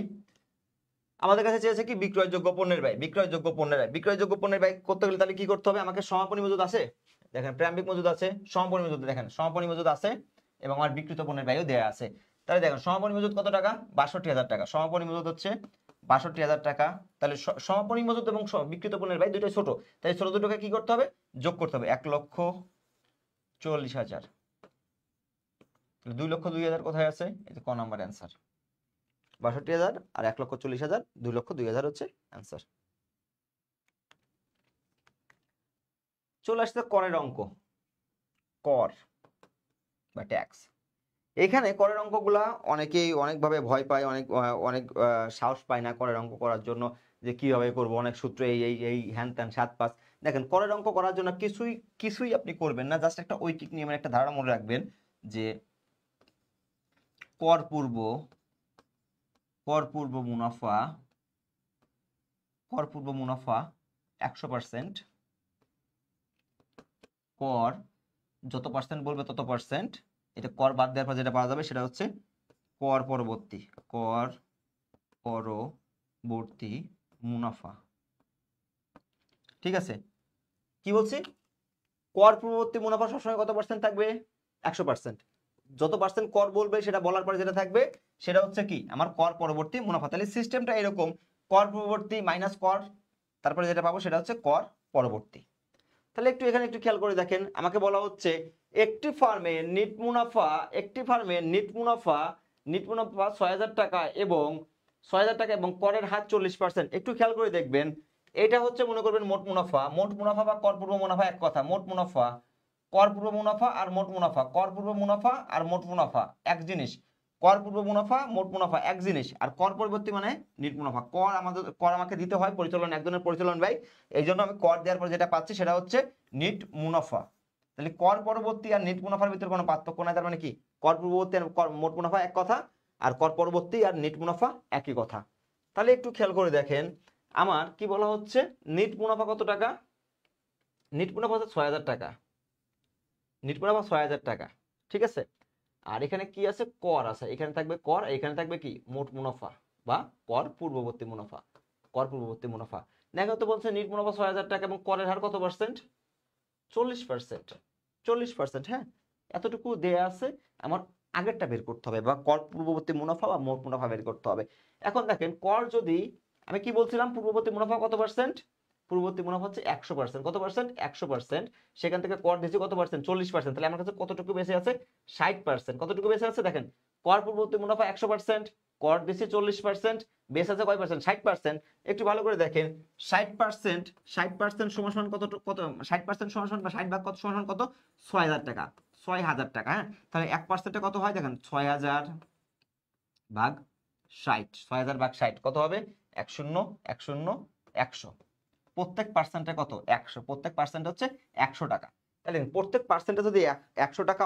আমাদের কাছে চেয়েছে কি বিক্রয়যোগ্য পণ্যের ব্যয়, বিক্রয়যোগ্য পণ্যের ব্যয় করতে গেলে তাহলে কি করতে হবে, আমাকে সমাপনী মজুদ আছে, দেখেন প্রারম্ভিক মজুদ আছে, সমাপনী মজুদ দেখেন সমাপনী মজুদ আছে এবং আমার বিক্রিত পণ্যের ব্যয়ও দেওয়া আছে। তাহলে দেখেন সমাপনী মজুদ কত টাকা, 62,000 টাকা, সমাপনী মজুদ হচ্ছে 62,000 টাকা। তাহলে সমাপনী মজুদ এবং বিক্রিত পণ্যের ব্যয় দুটোই ছোট, তাই ছোট দুটোকে কি করতে হবে, যোগ করতে হবে, 1,40,000। 2,02,000 কোথায় আছে, এই যে ক নাম্বার অ্যান্সার, 62,000 আর 1,40,000, 2,02,000 হচ্ছে অ্যান্সার। চলে আসছে করের অঙ্ক। কর বা ট্যাক্স। এখানে করের অঙ্কগুলা অনেকেই অনেকভাবে ভয় পায়, অনেক সাহস পায় না করের অঙ্ক করার জন্য, যে কিভাবে করব, অনেক সূত্র এই হ্যান ত্যান 7-5। দেখেন, করের অঙ্ক করার জন্য কিছুই আপনি করবেন না, জাস্ট একটা ঐকিক নিয়মের একটা ধারণা মনে রাখবেন যে কর পূর্ব মুনাফা 100%, কর যত পার্সেন্ট বলবে তত পার্সেন্ট, এটা কর বাদ দেওয়ার পর যেটা পাওয়া যাবে সেটা হচ্ছে কর পরবর্তী মুনাফা। ঠিক আছে, কি বলছি? কর পূর্ববর্তী মুনাফা সবসময় কত পার্সেন্ট থাকবে? 100%। যত পার্সেন্ট কর বলবে সেটা বলার পরে যেটা থাকবে সেটা হচ্ছে কি আমার কর পরবর্তী মুনাফা। তাহলে সিস্টেমটা এরকম, কর পূর্ববর্তী মাইনাস কর, তারপরে যেটা পাবো সেটা হচ্ছে কর পরবর্তী। তাহলে এখানে একটু খেয়াল করে দেখেন, আমাকে বলা হচ্ছে একটি ফার্মের নিট মুনাফা 6,000 টাকা এবং 6,000 টাকা এবং করের হার 40%। একটু খেয়াল করে দেখবেন, এটা হচ্ছে মনে করবেন মোট মুনাফা বা কর পূর্ব মুনাফা এক কথা। মোট মুনাফা, কর পূর্ব মুনাফা আর মোট মুনাফা, কর পূর্ব মুনাফা আর মোট মুনাফা এক জিনিস। কর পূর্ব মুনাফা মোট মুনাফা এক জিনিস, আর কর পরবর্তী মানে নিট মুনাফা। কর আমাকে দিতে হয় পরিচালন, একজনের পরিচালন ব্যয়, এই জন্য আমি কর দেওয়ার পর যেটা পাচ্ছি সেটা হচ্ছে নিট মুনাফা। তাহলে কর পরবর্তী আর নিট মুনাফার ভিতরে কোনো পার্থক্য নাই, তার মানে কি কর পূর্ববর্তী আর মোট মুনাফা এক কথা, আর কর পরবর্তী আর নিট মুনাফা একই কথা। তাহলে একটু খেয়াল করে দেখেন, আমার কি বলা হচ্ছে নিট মুনাফা কত টাকা? নিট মুনাফা হচ্ছে 6,000 টাকা, নিট মুনাফা 6,000 টাকা। ঠিক আছে, আর এখানে কি আছে? কর আছে, এখানে থাকবে কর, এখানে থাকবে কি মোট মুনাফা বা কর পূর্ববর্তী মুনাফা। দেখো তো বলছে নিট মুনাফা 6,000 টাকা এবং করের হার কত পার্সেন্ট? 40%। হ্যাঁ, এতটুকু দেয়া আছে, আমার আগেরটা বের করতে হবে বা কর পূর্ববর্তী মুনাফা বা মোট মুনাফা বের করতে হবে। এখন দেখেন, কর যদি আমি কি বলছিলাম, পূর্ববর্তী মুনাফা কত পার্সেন্ট? পূর্ববর্তী মুনাফা হচ্ছে 100%। কত পার্সেন্ট? 100%। সেখান থেকে কর দিয়েছি কত পার্সেন্ট? 40%। তাহলে আমার কাছে কতটুকু বেঁচে আছে? 60%। কতটুকু বেঁচে আছে দেখেন, কর পূর্ববর্তী মুনাফা 100%, কর দিয়েছি 40%, বেঁচে আছে কয় পার্সেন্ট? 60%। একটু ভালো করে দেখেন, 60% সমান কত? 60% সমান বা 60 ভাগ কত সমান কত? 6,000 টাকা। 6,000 টাকা। হ্যাঁ, তাহলে 1%-এ কত হয় দেখেন, 6,000 ভাগ 60। 6,000 ভাগ 60 কত হবে? 1 0 প্রত্যেক পার্সেন্টে কত? 100। প্রত্যেক পার্সেন্ট হচ্ছে 100 টাকা। তাহলে প্রত্যেক পার্সেন্টে যদি 100 টাকা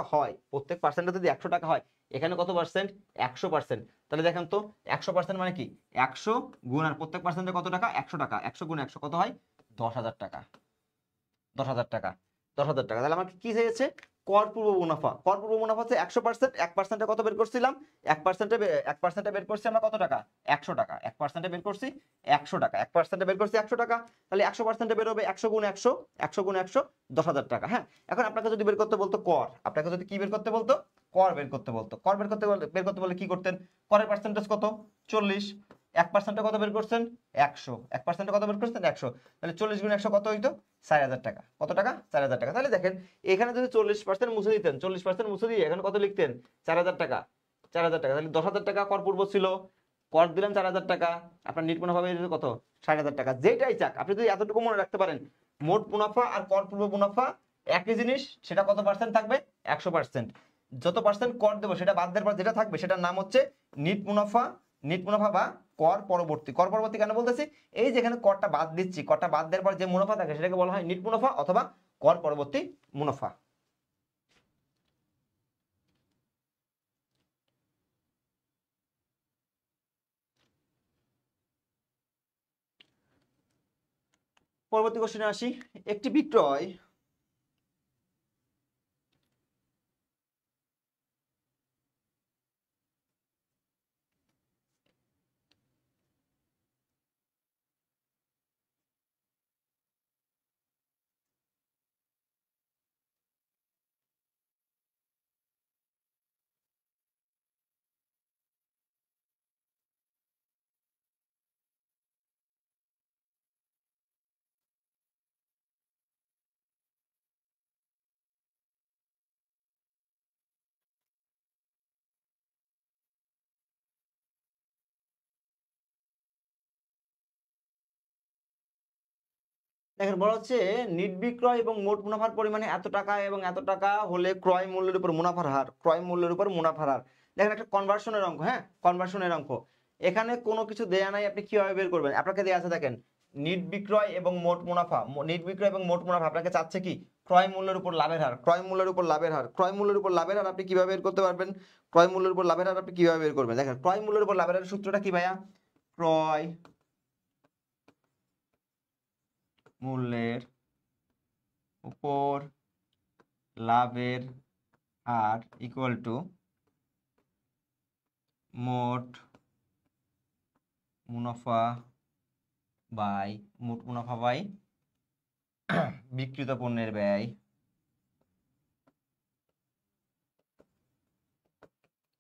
হয়, এখানে কত পার্সেন্ট? 100%। তাহলে দেখেন তো 100% মানে কি? 100 গুণ, আর প্রত্যেক পার্সেন্টে কত টাকা? 100 টাকা। 100 গুণ 100 কত হয়? 10,000 টাকা। 10,000 টাকা। 10,000 টাকা। তাহলে আমাকে কি হয়েছে? কর পূর্ব মুনাফা। কর পূর্ব মুনাফা হচ্ছে 100%। 1%-এ কত বের করছিলাম? 1%-এ বের করছি আমরা কত টাকা? 100 টাকা। 1%-এ বের করছি 100 টাকা। 1%-এ বের করছি 100 টাকা। তাহলে 100%-এ বের হবে 100 গুণ 100, 100 গুণ 100, 10,000 টাকা। হ্যাঁ, এখন আপনাকে যদি বের করতে বলতো কর, আপনাকে যদি কি বের করতে বলতো? কর বের করতে বলতো। কর বের করতে বলে কি করতেন? করের পার্সেন্টেজ কত? 40। 1%-এ কত বের করছেন? 100। 1%-এ কত বের করছেন? 100। তাহলে 40 গুণ 100 কত হইতো? 4,000 টাকা। কত টাকা? 4,000 টাকা। তাহলে দেখেন, এখানে যদি 40% মুছে দিতেন, 40% মুছে দিয়ে এখানে কত লিখতেন? 4,000 টাকা। 4,000 টাকা। তাহলে 10,000 টাকা কর পূর্ব ছিল, কর দিলাম 4,000 টাকা, আপনার নিট মুনাফা বের কত? 60,000 টাকা। যেটাই চাক, আপনি যদি এতটুকু মনে রাখতে পারেন, মোট মুনাফা আর কর পূর্ব মুনাফা একই জিনিস, সেটা কত পার্সেন্ট থাকবে? 100%। যত পার্সেন্ট কর দেবো সেটা বাদ দেওয়ার পর যেটা থাকবে সেটার নাম হচ্ছে নিট মুনাফা বা কর পরবর্তী। কর পরবর্তী কেন বলতেছি? এই যেখানে করটা বাদ দিচ্ছি, করটা বাদ দেওয়ার পর যে মুনাফা থাকে সেটাকে বলা হয় নিট মুনাফা অথবা কর পরবর্তী মুনাফা। পরবর্তী কোশ্চেনে আসি। একটি বিক্রয় দেখেন বলা হচ্ছে নিট বিক্রয় এবং মোট মুনাফার পরিমাণে এত টাকা এবং এত টাকা হলে ক্রয় মূল্যের উপর মুনাফার হার, ক্রয় মূল্যের উপর মুনাফার হার। দেখেন একটা কনভার্সনের অঙ্ক, হ্যাঁ কনভার্সনের অঙ্ক। এখানে কোনো কিছু দেয়া নাই, আপনি কিভাবে বের করবেন? আপনাকে দেয়া আছে দেখেন নিট বিক্রয় এবং মোট মুনাফা, নিট বিক্রয় এবং মোট মুনাফা আপনাকে চাচ্ছে কি ক্রয় মূল্যের উপর লাভের হার, ক্রয় মূল্যের উপর লাভের হার, ক্রয় মূল্যের উপর লাভের হার আপনি কিভাবে বের করতে পারবেন? ক্রয় মূল্যের উপর লাভের হার আপনি কিভাবে বের করবেন? দেখেন ক্রয় মূল্যের উপর লাভের হারের সূত্রটা কি ভাইয়া? ক্রয় মূল্যের উপর লাভের হার ইকুয়াল টু মোট মুনাফা বাই বিক্রিত পণ্যের ব্যয়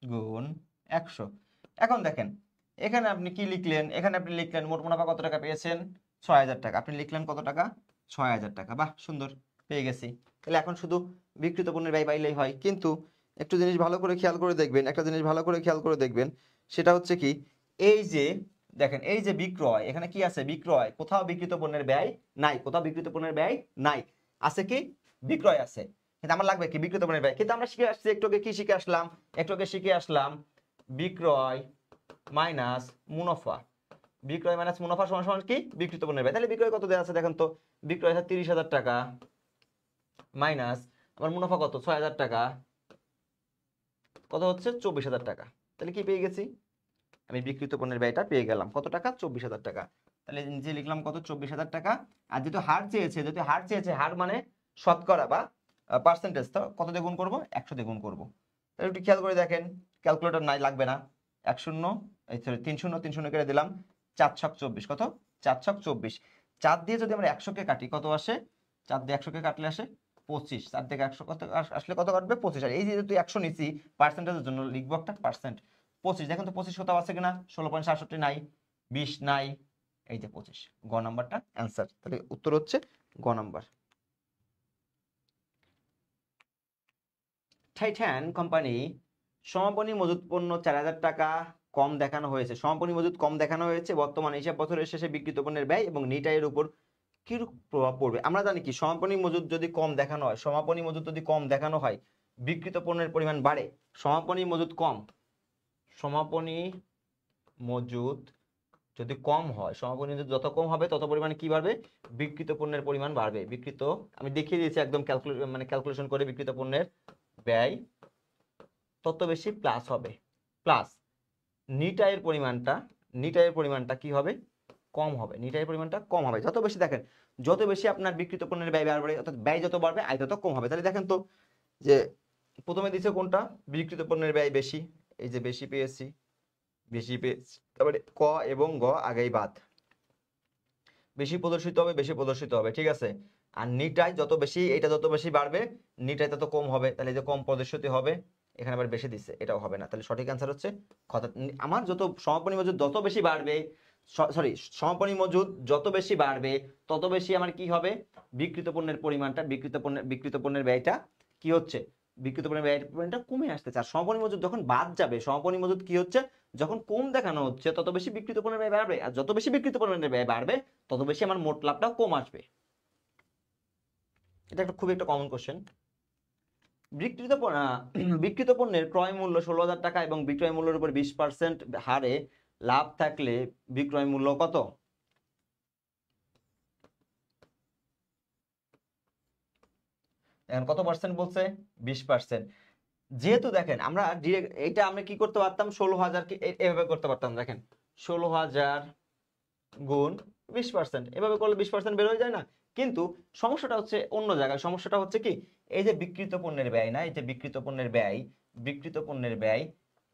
গুণ 100। এখন দেখেন এখানে আপনি কি লিখলেন? এখানে আপনি লিখলেন মোট মুনাফা কত টাকা পেয়েছেন? 6000 টাকা। আপনি লিখলেন কত টাকা? 6000 টাকা। বাহ সুন্দর, পেয়ে গেছি। তাহলে এখন শুধু বিক্রিত পণ্যের ব্যয় পাইলেই হয়। কিন্তু একটু জিনিস ভালো করে খেয়াল করে দেখবেন, একটা জিনিস ভালো করে খেয়াল করে দেখবেন, সেটা হচ্ছে কি এই যে দেখেন এই যে বিক্রয়, এখানে কি আছে? বিক্রয়, কোথাও বিক্রিত পণ্যের ব্যয় নাই, কোথাও বিক্রিত পণ্যের ব্যয় নাই। আছে কি? বিক্রয় আছে। কিন্তু আমার লাগবে কি? বিক্রিত পণ্যের ব্যয়। কিন্তু আমরা শিখে আসছি একটু আগে, কি শিখে আসলাম? একটু আগে শিখে আসলাম বিক্রয় মাইনাস মুনাফা। বিক্রয় মাইনাস মুনাফা সমান সমান কি? বিক্রিত পণ্যের ব্যয়। তাহলে বিক্রয় কত দেওয়া আছে দেখেন তো? বিক্রয় আছে 30,000 টাকা মাইনাস আমার মুনাফা কত? 6,000 টাকা, কত হচ্ছে? 24,000 টাকা। তাহলে কি পেয়ে গেছি? আমি বিক্রিত পণ্যের ব্যয়টা পেয়ে গেলাম। কত টাকা? 24,000 টাকা। তাহলে নিচে লিখলাম কত? 24,000 টাকা। আর যেহেতু হার চেয়েছে, যেহেতু হার চেয়েছে, হার মানে শতকরা বা পার্সেন্টেজ, তো কত দিয়ে গুণ করবো? 100 দিয়ে গুণ করবো। তাহলে একটু খেয়াল করে দেখেন, ক্যালকুলেটর নাই, লাগবে না। 1 শূন্য, এই সরি 3 শূন্য, 3 শূন্য কেটে দিলাম, 4 ছক 24। কত? 4 ছক 24। 4 দিয়ে যদি আমরা 100 কে কাটি কত আসে? 4 দিয়ে 100 কে কাটলে আসে 25। 4 থেকে 100 কত আসলে কত কাটবে? 25। আর এই যে যেহেতু 100 নিছি পার্সেন্টেজের জন্য লিখবো একটা পার্সেন্ট। 25 দেখেন তো 25 কোথাও আছে কিনা? 16.67 নাই, 20 নাই, এই যে 25। গ নাম্বারটা অ্যান্সার। তাহলে উত্তর হচ্ছে গ নাম্বার। টাইটান কোম্পানি সমাপনী মজুত পণ্য 4,000 টাকা কম দেখানো হয়েছে, সমাপনী মজুত কম দেখানো হয়েছে, বর্তমান হিসাব বছরের শেষে বিক্রিত পণ্যের ব্যয় এবং নিট আয়ের উপর কিরূপ প্রভাব পড়বে? আমরা জানি কি সমাপনী মজুত যদি কম দেখানো হয়, সমাপনী মজুত যদি কম দেখানো হয় বিক্রিত পণ্যের পরিমাণ বাড়ে। সমাপনী মজুত কম, সমাপনী মজুত যদি কম হয়, সমাপনী মজুত যত কম হবে তত পরিমাণে কি বাড়বে? বিক্রিত পণ্যের পরিমাণ বাড়বে। বিক্রিত, আমি দেখিয়ে দিয়েছি একদম ক্যালকুলেশন করে, বিক্রিত পণ্যের ব্যয় তত বেশি প্লাস হবে, প্লাস নিট আয়ের পরিমাণটা কি হবে? কম হবে। নিট আয়ের পরিমাণটা কম হবে যত বেশি, দেখেন যত বেশি আপনার বিক্রিত পণ্যের ব্যয় বাড়বে, অর্থাৎ ব্যয় যত বাড়বে আয় তত কম হবে। তাহলে দেখেন তো যে প্রথমে দিছে কোনটা? বিক্রিত পণ্যের ব্যয় বেশি, এই যে বেশি পেয়েছি, বেশি পেয়েছি। তারপরে ক এবং গ আগেই বাদ, বেশি প্রদর্শিত হবে, বেশি প্রদর্শিত হবে, ঠিক আছে। আর নিট আয় যত বেশি, এটা যত বেশি বাড়বে নিট আয় তত কম হবে। তাহলে যে কম প্রদর্শিত হবে, এখানে আবার বেশি দিচ্ছে, এটাও হবে না। তাহলে সঠিক অ্যান্সার হচ্ছে আমার যত সমাপনী মজুদ যত বেশি বাড়বে, সরি সমাপনী মজুদ যত বেশি বাড়বে তত বেশি আমার কি হবে? বিক্রিত পণ্যের পরিমাণটা, বিক্রিত পণ্যের ব্যয়টা কি হচ্ছে? বিক্রিত পণ্যের ব্যয়ের পরিমাণটা কমে আসতেছে। আর সমাপনী মজুদ যখন বাদ যাবে, সমাপনী মজুদ কি হচ্ছে? যখন কম দেখানো হচ্ছে তত বেশি বিক্রিত পণ্যের ব্যয় বাড়বে, আর যত বেশি বিক্রিত পণ্যের ব্যয় বাড়বে তত বেশি আমার মোট লাভটাও কম আসবে। এটা একটা খুবই একটা কমন কোশ্চেন। বিক্রিত পণ্যের ক্রয় মূল্য 16,000 টাকা এবং বিক্রয় মূল্যের উপর 20% হারে লাভ থাকলে বিক্রয় মূল্য কত? এখন কত পার্সেন্ট বলছে? 20%। যেহেতু দেখেন আমরা ডিরেক্ট এটা আমরা কি করতে পারতাম? 16,000 কে এভাবে করতে পারতাম। দেখেন 16,000 গুণ 20%, এভাবে করলে 20% বের হয়ে যায় না? কিন্তু সমস্যাটা হচ্ছে অন্য জায়গায়। সমস্যাটা হচ্ছে কি এই যে বিক্রিত পণ্যের ব্যয়, না এই যে বিক্রিত পণ্যের ব্যয়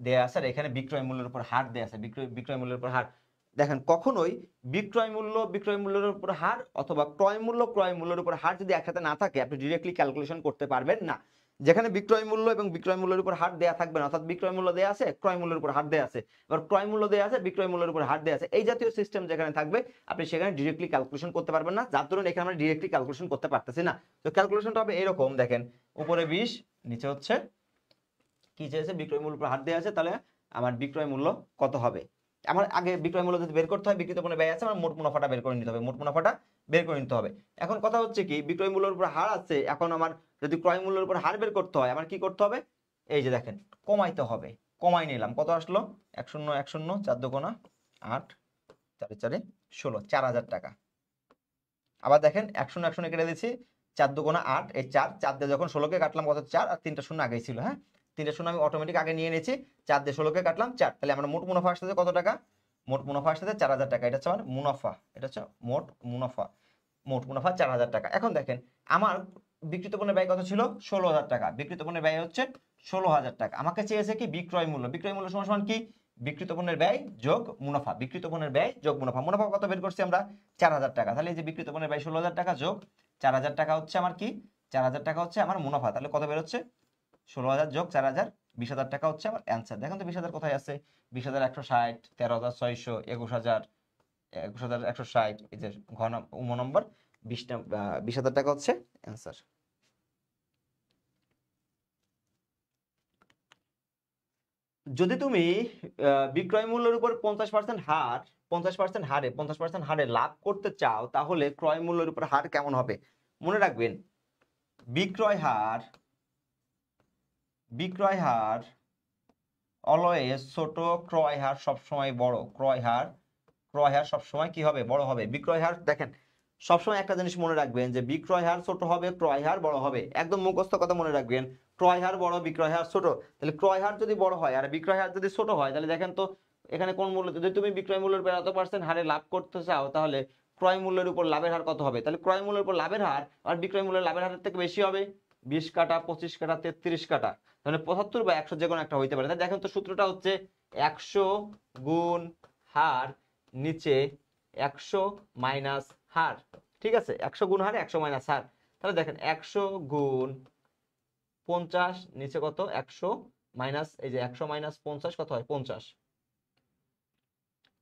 দেয়া আছে, আর এখানে বিক্রয় মূল্যের উপর হার দেয়া আছে, বিক্রয় মূল্যের উপর হার। দেখেন কখনোই বিক্রয় মূল্যের উপর হার অথবা ক্রয় মূল্যের উপর হার যদি একসাথে না থাকে আপনি ডিরেক্টলি ক্যালকুলেশন করতে পারবেন না। যেখানে বিক্রয় মূল্য এবং বিক্রয় মূল্যের উপর হার দেয়া থাকবে না, অর্থাৎ বিক্রয় মূল্য দেয়া আছে, ক্রয় মূল্যের উপর হার দেয়া আছে, এবার ক্রয় মূল্য দেয়া আছে, বিক্রয় মূল্যের উপর হার দেয়া আছে, এই জাতীয় সিস্টেম যেখানে থাকবে আপনি সেখানে ডিরেক্টলি ক্যালকুলেশন করতে পারবেন না। যার ধরুন এখানে আমরা ডিরেক্টলি ক্যালকুলেশন করতে পারতেছি না। তো ক্যালকুলেশনটা হবে এরকম, দেখেন উপরে 20, নিচে হচ্ছে কি চেয়েছে? বিক্রয় মূল্যের উপর হার দেয়া আছে, তাহলে আমার বিক্রয় মূল্য কত হবে? আমার আগে বিক্রয় মূল্য যদি বের করতে হয়, বিক্রিত পণ্যের ব্যয় আছে, আমার মোট মুনাফাটা বের করে নিতে হবে। মোট মুনাফাটা বের করে নিতে হবে। এখন কথা হচ্ছে কি, বিক্রয় মূল্যের উপর হার আছে, এখন আমার যদি ক্রয় মূল্যের উপর হার বের করতে হয় আমার কি করতে হবে, এই যে দেখেন কমাইতে হবে, কমাই নিলাম, কত আসলো 1 0 1 0 4 2 8 4 4 16 4000 টাকা। আবার দেখেন 1 0 1 0 কেটে দিচ্ছি, 4 2 8, এই 4 দিয়ে যখন 16কে কাটলাম কত 4, আর 3টা শূন্য আগেই ছিল, হ্যাঁ 3টা শূন্য আমি অটোমেটিক আগে নিয়ে নিয়েছি, 4 দিয়ে 16কে কাটলাম 4, তাহলে আমরা মোট মুনাফা আসছে কত টাকা, মোট মুনাফা আসছে 4000 টাকা, এটা হচ্ছে আমার মুনাফা, এটা হচ্ছে মোট মুনাফা, মোট মুনাফা 4000 টাকা। এখন দেখেন আমার বিক্রিত পণ্যের ব্যয় কত ছিল 16000 টাকা, বিক্রিত পণ্যের ব্যয় হচ্ছে 16000 টাকা, আমাকে চেয়েছে কি বিক্রয় মূল্য, বিক্রয় মূল্য সমান সমান কি বিক্রিত পণ্যের ব্যয় যোগ মুনাফা, বিক্রিত পণ্যের ব্যয় যোগ মুনাফা, মুনাফা কত বের করছি আমরা 4000 টাকা, তাহলে এই যে বিক্রিত পণ্যের ব্যয় 16000 টাকা যোগ 4000 টাকা হচ্ছে আমার কি 4000 টাকা হচ্ছে আমার মুনাফা, তাহলে কত বের হচ্ছে 16000 যোগ 4000 20000 টাকা হচ্ছে আমার অ্যান্সার। দেখেন তো 20000 কোথায় আছে, 20160, 13600, 21000, 21160, এই যে ঘ নম্বর 20000 টাকা হচ্ছে অ্যান্সার। যদি তুমি বিক্রয় মূল্যের উপর 50% হার 50% হারে লাভ করতে চাও, তাহলে ক্রয় মূল্যের উপর হার কেমন হবে? মনে রাখবেন বিক্রয় হার অলওয়েজ ছোট, ক্রয় হার সবসময় বড়, ক্রয় হার সবসময় কি হবে বড় হবে। বিক্রয় হার দেখেন সবসময় একটা জিনিস মনে রাখবেন যে বিক্রয় হার ছোট হবে, ক্রয় হার বড় হবে, একদম মুখস্থ কথা মনে রাখবেন, ক্রয় হার বড় বিক্রয় হার ছোট, তাহলে ক্রয় হার যদি বড় হয় আর বিক্রয় হার যদি ছোট হয়, তাহলে দেখেন তো এখানে কোন মূল্য, যদি তুমি বিক্রয় মূল্যের উপর এত % হারে লাভ করতে চাও, তাহলে ক্রয় মূল্যের উপর লাভের হার কত হবে, তাহলে ক্রয় মূল্যের উপর লাভের হার আর বিক্রয় মূল্যের লাভের হারের থেকে বেশি হবে, 20 কাটা 25 কাটা 33 কাটা, তাহলে 75 বা 100 যে কোনো একটা হইতে পারে। তাই দেখেন তো সূত্রটা হচ্ছে 100 গুণ হার নিচে 100 মাইনাস হার, ঠিক আছে 100 গুণ হার 100 মাইনাস হার, তাহলে দেখেন 100 গুণ 50 নিচে কত 100 মাইনাস, এই যে 100 মাইনাস 50 কত হয় 50,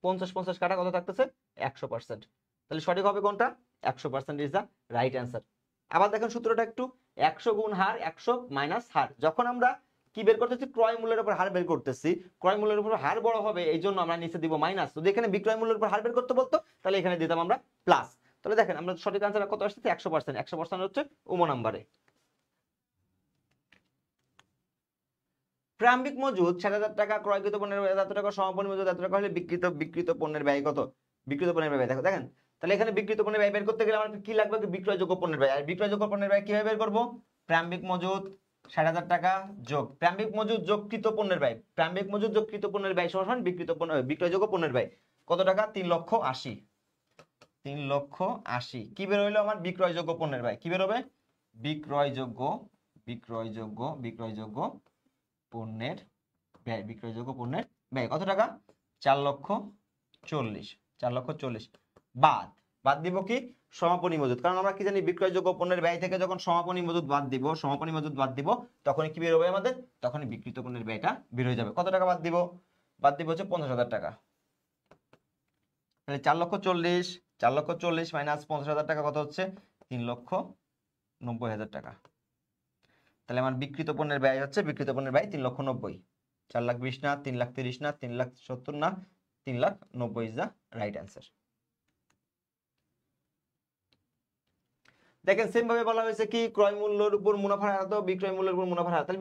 50 কাটা কত থাকতেছে 100%, তাহলে সঠিক হবে কোনটা 100% ইজ দা রাইট অ্যান্সার। আবার দেখেন সূত্রটা একটু, 100 গুণ হার 100 মাইনাস হার, যখন আমরা কি বের করতেছি ক্রয় মূল্যের উপর হার বের করতেছি, ক্রয় মূল্যের উপর হার বড় হবে এই জন্য আমরা নিচে দিব মাইনাস, যদি এখানে বিক্রয় মূল্যের উপর হার বের করতে বলতো তাহলে এখানে দিতাম আমরা প্লাস। তাহলে দেখেন আমরা সঠিক আনসার কত আসছে 100%, 100% হচ্ছে উম নম্বরে। প্রারম্ভিক মজুদ 7000 টাকা, ক্রয়কৃত পণ্যের এত টাকা, সমাপনী মজুদ এত টাকা হলে বিক্রিত পণ্যের ব্যয় কত, বিক্রিত পণ্যের ব্যয় দেখো দেখেন, তাহলে এখানে বিক্রিত পণ্যের ব্যয় বের করতে গেলে আমার কি লাগবে বিক্রয়যোগ্য পণ্যের ব্যয়, আর বিক্রয়যোগ্য পণ্যের ব্যয় কিভাবে বের করবো, প্রারম্ভিক মজুদ 60000 টাকা যোগ প্রারম্ভিক মজুদ যোগ কৃত পণ্যের ব্যয়, প্রারম্ভিক মজুদ যোগ কৃত পণ্যের ব্যয় সমান বিক্রয়যোগ্য পণ্যের ব্যয় কত টাকা 3,80,000, 3,80,000 কি বের হইলো আমার বিক্রয়যোগ্য পণ্যের ব্যয়, কি বের হবে বিক্রয়যোগ্য পণ্যের ব্যয়, বিক্রয়যোগ্য পণ্যের ব্যয় কত টাকা 4,40,000, বাদ দিব কি সমাপনী মজুদ, কারণ আমরা কি জানি বিক্রয়যোগ্য পণ্যের ব্যয় থেকে যখন সমাপনী মজুদ বাদ দিব তখনই কি বের হবে আমাদের, তখনই বিক্রিত পণ্যের ব্যয়টা বের হয়ে যাবে। কত টাকা বাদ দিব হচ্ছে 50,000 টাকা, তাহলে 4,40,000 মাইনাস 50,000 টাকা কত হচ্ছে 3,90,000 টাকা, তাহলে আমার বিক্রিত পণ্যের ব্যয় হচ্ছে 3,90,000, 4,20,000 না 3,30,000 না 3,70,000 না 3,90,000 ইজ দা রাইট অ্যান্সার। দেখেন সেম ভাবে বলা হয়েছে কি ক্রয় মূল্যের উপর মুনাফার হার, বিক্রয় মূল্যের উপর মুনাফার হার, তাহলে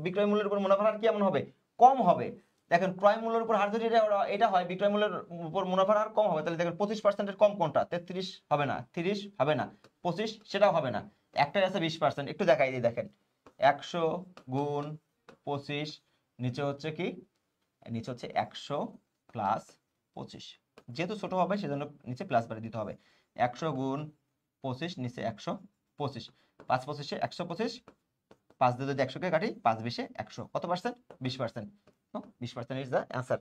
বিক্রয় মূল্যের উপর মুনাফার হার কেমন হবে কম হবে। দেখেন ক্রয় মূল্যের উপর হার যদি এটা হয়, বিক্রয় মূল্যের উপর মুনাফার হার কম হবে, তাহলে দেখেন 25%-এর কম কোনটা, 33 হবে না, 30 হবে না, 25 সেটাও হবে না, একটাই আছে 20%, একটু দেখাই দিই দেখেন 100 গুণ 25 নিচে হচ্ছে কি 100 প্লাস 25, যেহেতু ছোট হবে সেজন্য নিচে প্লাস বাড়ি দিতে হবে, 100 গুণ 25 নিচে 125, 5 25 125, 5 দিয়ে যদি 100 কে কাটি 5 20 100, কত পার্সেন্ট 20%, 20% ইজ দা অ্যান্সার।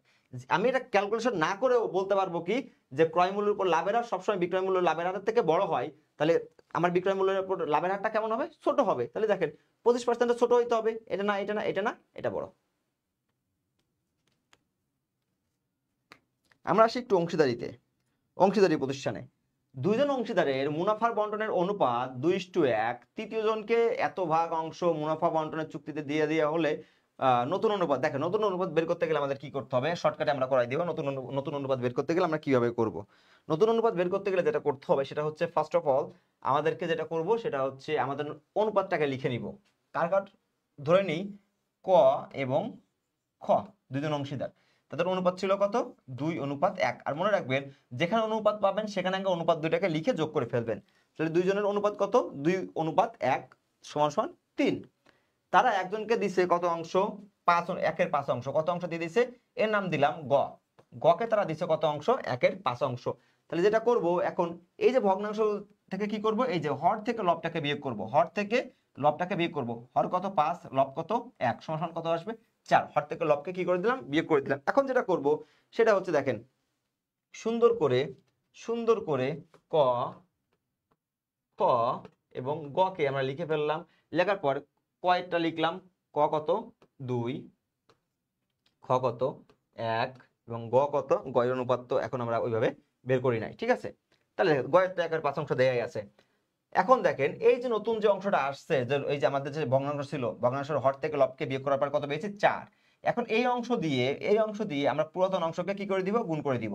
আমি এটা ক্যালকুলেশন না করেও বলতে পারবো কি যে ক্রয় মূল্যের উপর লাভের হার সবসময় বিক্রয় মূল্য লাভের হারের থেকে বড় হয়, তাহলে আমার বিক্রয় মূল্যের উপর লাভের হারটা কেমন হবে ছোট হবে, তাহলে দেখেন 25% ছোট হইতে হবে, এটা না এটা না এটা না এটা বড়। আমরা আসি একটু অংশীদারি প্রতিষ্ঠানে, দুইজন অংশীদারের মুনাফার বন্টনের অনুপাত 2:1, তৃতীয় জনকে এত ভাগ অংশ মুনাফা বন্টনের চুক্তিতে দিয়ে দেওয়া হলে নতুন অনুপাত। দেখেন নতুন অনুপাত বের করতে গেলে আমাদের কি করতে হবে, শর্টকাটে আমরা করাই দিব। নতুন অনুপাত বের করতে গেলে আমরা কিভাবে করব, নতুন অনুপাত বের করতে গেলে যেটা করতে হবে সেটা হচ্ছে ফার্স্ট অফ অল আমাদেরকে যেটা করব সেটা হচ্ছে আমাদের অনুপাতটাকে লিখে নিব। কার ধরে নিই ক এবং খ দুইজন অংশীদার, তাদের অনুপাত ছিল কত, 2:1। আর মনে রাখবেন যেখানে অনুপাত পাবেন সেখানে আগে অনুপাত দুইটাকে লিখে যোগ করে ফেলবেন। তাহলে দুইজনের অনুপাত কত, 2:1 = 3। তারা একজনকে দিছে কত অংশ, 1/5 অংশ। কত অংশ দিয়ে দিছে, এর নাম দিলাম গ। গকে তারা দিছে কত অংশ, 1/5 অংশ। তাহলে যেটা করব এখন, এই যে ভগ্নাংশ থেকে কি করব, এই যে হর থেকে লবটাকে বিয়োগ করব, হর থেকে লবটাকে বিয়োগ করব। হর কত 5, লব কত 1, সমান কত আসবে 4। হর থেকে লবকে কি করে দিলাম, বিয়োগ করে দিলাম। এখন যেটা করব সেটা হচ্ছে দেখেন সুন্দর করে ক খ এবং গ কে আমরা লিখে ফেললাম। লেখার পর কয়টা লিখলাম, ক কত 2, খ কত 1 এবং গ কত, গয়ের অনুপাত তো এখন আমরা ওইভাবে বের করি নাই, ঠিক আছে। তাহলে গয়ের তো 1/5 অংশ দেয়াই আছে। এখন দেখেন এই যে নতুন যে অংশটা আসছে, যে এই যে আমাদের যে ভগ্নাংশ ছিল, ভগ্নাংশের হর থেকে লবকে বিয়োগ করার পর কত পেয়েছি, 4। এখন এই অংশ দিয়ে আমরা পুরাতন অংশকে কি করে দিব, গুণ করে দিব।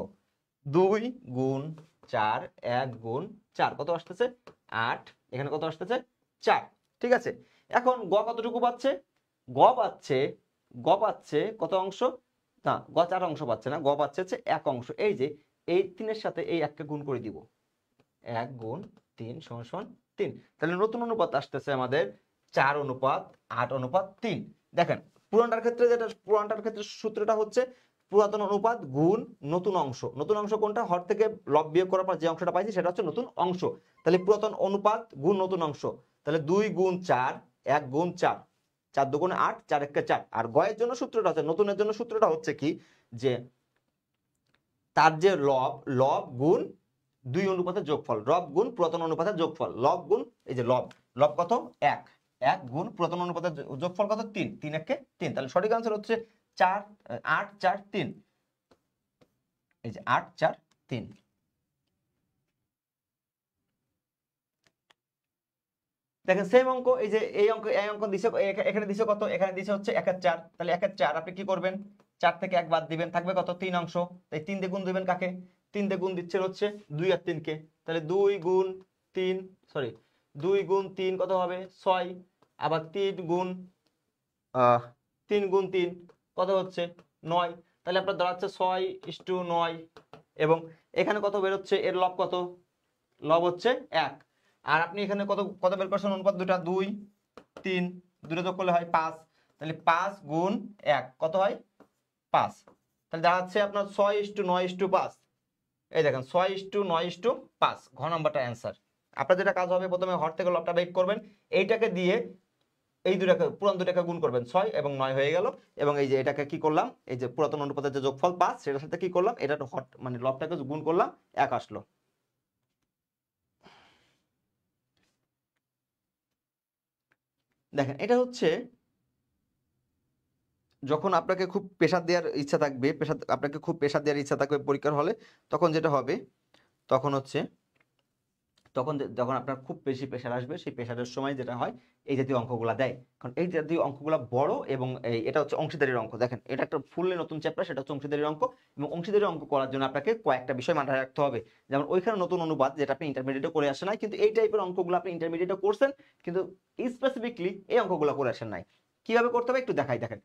2 গুণ 4, 1 গুণ 4 কত আসতেছে 8, এখানে কত আসতেছে 4, ঠিক আছে। এখন গ কতটুকু পাচ্ছে, গ পাচ্ছে কত অংশ, না গ 4 অংশ পাচ্ছে না, গ পাচ্ছে হচ্ছে 1 অংশ। এই যে এই 3 এর সাথে এই 1 কে গুণ করে দিব, 1 গুণ 3 = 3। তাহলে নতুন অনুপাত আসতেছে আমাদের 4:8:3। দেখেন পুরানটার ক্ষেত্রে সূত্রটা হচ্ছে পুরাতন অনুপাত গুণ নতুন অংশ। নতুন অংশ কোনটা, হর থেকে লব বিয়োগ করার পর যে অংশটা পাইছি সেটা হচ্ছে নতুন অংশ। তাহলে পুরাতন অনুপাত গুণ নতুন অংশ, তাহলে 2 গুণ 4, 1 গুণ 4, 4 2 8, 4 1 4। আর গয়ের জন্য সূত্রটা হচ্ছে, নতুনের জন্য সূত্রটা হচ্ছে কি, যে তার যে লব গুণ 2 অনুপাতের যোগফল, লব গুণ পুরাতন অনুপাতের যোগফল, লব গুণ এই যে লব কত 1, 1 গুণ পুরাতন অনুপাতের যোগফল কত 3, 3 1 3। তাহলে সঠিক আনসার হচ্ছে 8 4 3, এই যে 8 4 3। দেখেন সেম অঙ্ক, এই যে এই অঙ্ক দিছে, এখানে দিছে কত, এখানে দিছে হচ্ছে 1/4। তাহলে 1/4 আপনি কি করবেন, 4 থেকে 1 বাদ দিবেন, থাকবে কত 3 অংশ। তাই 3 দিয়ে গুণ দিবেন কাকে, 3 দিয়ে গুণ দিচ্ছেন হচ্ছে 2 আর 3 কে। তাহলে 2 গুণ 3 কত হবে 6, আবার 3 গুণ 3 কত হচ্ছে 9। তাহলে আপনার দাঁড়াচ্ছে 6:9। এবং এখানে কত বের হচ্ছে, এর লব কত, লব হচ্ছে 1। আর আপনি এখানে কত কত বের করছেন, অনুপাত দুটা 2 3, দুটো যোগ করলে হয় 5। তাহলে 5 গুণ 1 কত হয় 5। তাহলে দাঁড়াচ্ছে আপনার 6:9:5। এই দেখেন 6:9:5, ঘ নাম্বারটা অ্যান্সার। আপনার যেটা কাজ হবে, প্রথমে হর থেকে লবটা বের করবেন, এইটাকে দিয়ে এই দুটাকে পুরাতন দুটাকে গুণ করবেন, 6 এবং 9 হয়ে গেল। এবং এই যে এটাকে কি করলাম, এই যে পুরাতন অনুপাতের যে যোগফল 5 সেটার সাথে কি করলাম, এটা হট মানে লবটাকে গুণ করলাম, 1 আসলো। দেখেন এটা হচ্ছে যখন আপনাকে খুব প্রেসার দেওয়ার ইচ্ছা থাকবে, আপনাকে খুব প্রেসার দেওয়ার ইচ্ছা থাকবে পরীক্ষার হলে, তখন যেটা হবে, তখন যখন আপনার খুব বেশি প্রেসার আসবে, সেই প্রেসারের সময় যেটা হয় এই জাতীয় অঙ্কগুলা দেয়। কারণ এই জাতীয় অঙ্কগুলা বড়, এবং এটা হচ্ছে অংশীদারির অঙ্ক। দেখেন এটা একটা ফুললি নতুন চ্যাপ্টার, সেটা হচ্ছে অংশীদারির অঙ্ক। এবং অংশীদারির অঙ্ক করার জন্য আপনাকে কয়েকটা বিষয় মাথায় রাখতে হবে। যেমন ওইখানে নতুন অনুপাত, যেটা আপনি ইন্টারমিডিয়েটে করে আসেন নাই, কিন্তু এই টাইপের অঙ্কগুলো আপনি ইন্টারমিডিয়েটে করছেন, কিন্তু স্পেসিফিকলি এই অঙ্কগুলো করে আসেন নাই। কিভাবে করতে হবে একটু দেখাই। দেখেন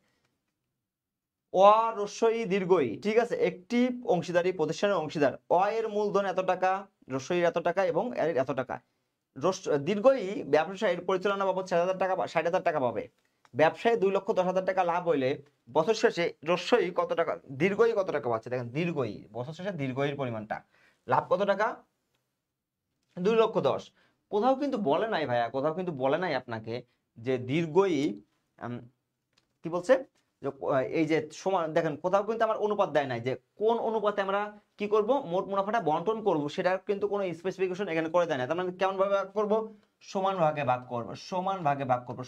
অ রস্যই দীর্ঘই, ঠিক আছে, একটি অংশীদারি প্রতিষ্ঠানের অংশীদার, অ এর মূলধন এত টাকা, রস্যই এত টাকা এবং এর এত টাকা। দীর্ঘই ব্যবসায়ীর পরিচালনা বাবদ 60,000 টাকা পাবে। ব্যবসায়ী 2,10,000 টাকা লাভ হইলে বছর শেষে রস্যই কত টাকা, দীর্ঘই কত টাকা পাচ্ছে। দেখেন দীর্ঘই বছর শেষে দীর্ঘইয়ের পরিমাণটা, লাভ কত টাকা 2,10,000। কোথাও কিন্তু বলে নাই ভাইয়া, কোথাও কিন্তু বলে নাই আপনাকে যে দীর্ঘই কি বলছে, এই যে সমান। দেখেন কোথাও কিন্তু আমার অনুপাত দেয় নাই, যে কোন অনুপাতে আমরা কি করব, মোট মুনাফাটা বন্টন করব, সেটা কিন্তু কোনো স্পেসিফিকেশন এখানে করে দেয় না। তার মানে কেমন ভাবে ভাগ করব, সমান ভাগে ভাগ করব,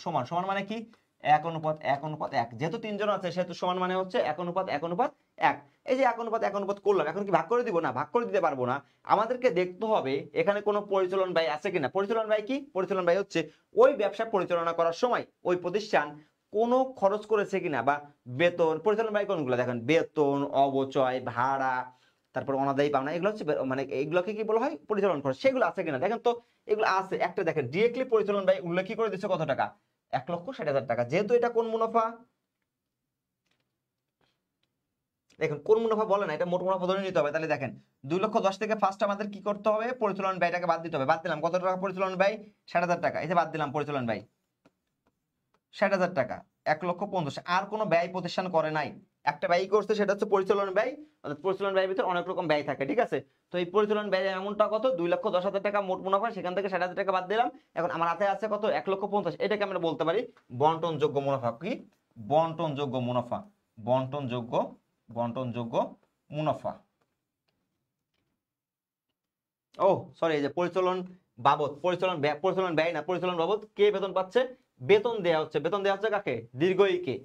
সমান সমান মানে কি 1:1:1। যেহেতু 3 জন আছে সেহেতু সমান মানে হচ্ছে 1:1:1। এই যে 1:1:1 করলাম, এখন কি ভাগ করে দিব, না ভাগ করে দিতে পারবো না। আমাদেরকে দেখতে হবে এখানে কোনো পরিচালন ব্যয় আছে কিনা। পরিচালন ব্যয় কি, পরিচালন ব্যয় হচ্ছে ওই ব্যবসা পরিচালনা করার সময় ওই প্রতিষ্ঠান কোনো খরচ করেছে কিনা, বা বেতন পরিচালন ব্যয় কোনগুলো দেখেন, বেতন, অবচয়, ভাড়া, তারপর অনাদায়ী পাওনা, এগুলো হচ্ছে মানে এইগুলোকে কি বলা হয় পরিচালন খরচ, সেগুলো আছে কিনা দেখেন তো। এগুলো আছে, একটা দেখেন ডিরেক্টলি পরিচালন ব্যয় উল্লেখ করে দিচ্ছে কত টাকা, 1,60,000 টাকা। যেহেতু এটা কোন মুনাফা, দেখেন কোন মুনাফা বলে না, এটা মোট মুনাফা ধরে নিতে হবে। তাহলে দেখেন 2,10,000 থেকে ফার্স্ট আমাদের কি করতে হবে, পরিচালন ব্যয়টাকে বাদ দিতে হবে। বাদ দিলাম কত টাকা পরিচালন ব্যয়, 60,000 টাকা। এই যে বাদ দিলাম পরিচালন ব্যয় 60,000 টাকা, 1,50,000। আর কোনো ব্যয় প্রতিষ্ঠান করে নাই, একটা ব্যয় করছে, সেটা হচ্ছে পরিচালন ব্যয়। অর্থাৎ পরিচালন ব্যয়ের ভিতরে অনেক রকম ব্যয় থাকে, ঠিক আছে। তো এই পরিচালন ব্যয় এমনটা কত, 2,10,000 টাকা মোট মুনাফা, সেখান থেকে 60,000 টাকা বাদ দিলাম। এখন আমার হাতে আছে কত, 1,50,000। এটাকে আমরা বলতে পারি বন্টনযোগ্য মুনাফা। কি বন্টনযোগ্য মুনাফা, বন্টনযোগ্য মুনাফা। ও সরি, এই যে পরিচালন বাবদ, পরিচালন ব্যয় না, পরিচালন বাবদ কে বেতন পাচ্ছে, বেতন দেওয়া হচ্ছে। বেতন দেওয়া হচ্ছে কাকে, দীর্ঘইকে।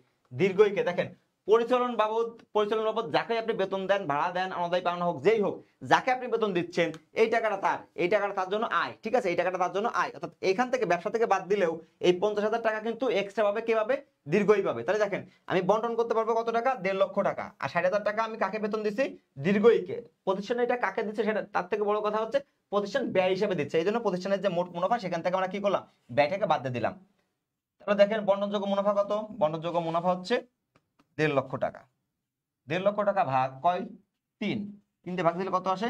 দেখেন পরিচালন বাবদ যাকে আপনি বেতন দেন, ভাড়া দেন, অনাদায়ী পাওনা হোক, যেই হোক, যাকে আপনি বেতন দিচ্ছেন, এই টাকাটা তার জন্য আয়, ঠিক আছে। এই টাকাটা তার জন্য আয়, অর্থাৎ এখান থেকে ব্যবসা থেকে বাদ দিলেও এই 50,000 টাকা কিন্তু এক্সট্রা পাবে, কে পাবে, দীর্ঘই পাবে। তাহলে দেখেন আমি বন্টন করতে পারবো কত টাকা, 1.5 লক্ষ টাকা। আর 60,000 টাকা আমি কাকে বেতন দিচ্ছি, দীর্ঘইকে। প্রতিষ্ঠানে এটা কাকে দিচ্ছে, সেটা তার থেকে বড় কথা হচ্ছে প্রতিষ্ঠান ব্যয় হিসেবে দিচ্ছে। এই জন্য প্রতিষ্ঠানের যে মোট মুনাফা, সেখান থেকে আমরা কি করলাম, ব্যয়টাকে বাদ দিয়ে দিলাম। তাহলে দেখেন বন্টনযোগ্য মুনাফা কত, বন্টনযোগ্য মুনাফা হচ্ছে 1.5 লক্ষ টাকা। 1.5 লক্ষ টাকা ভাগ কয়, 3 ভাগ দিলে কত আসে,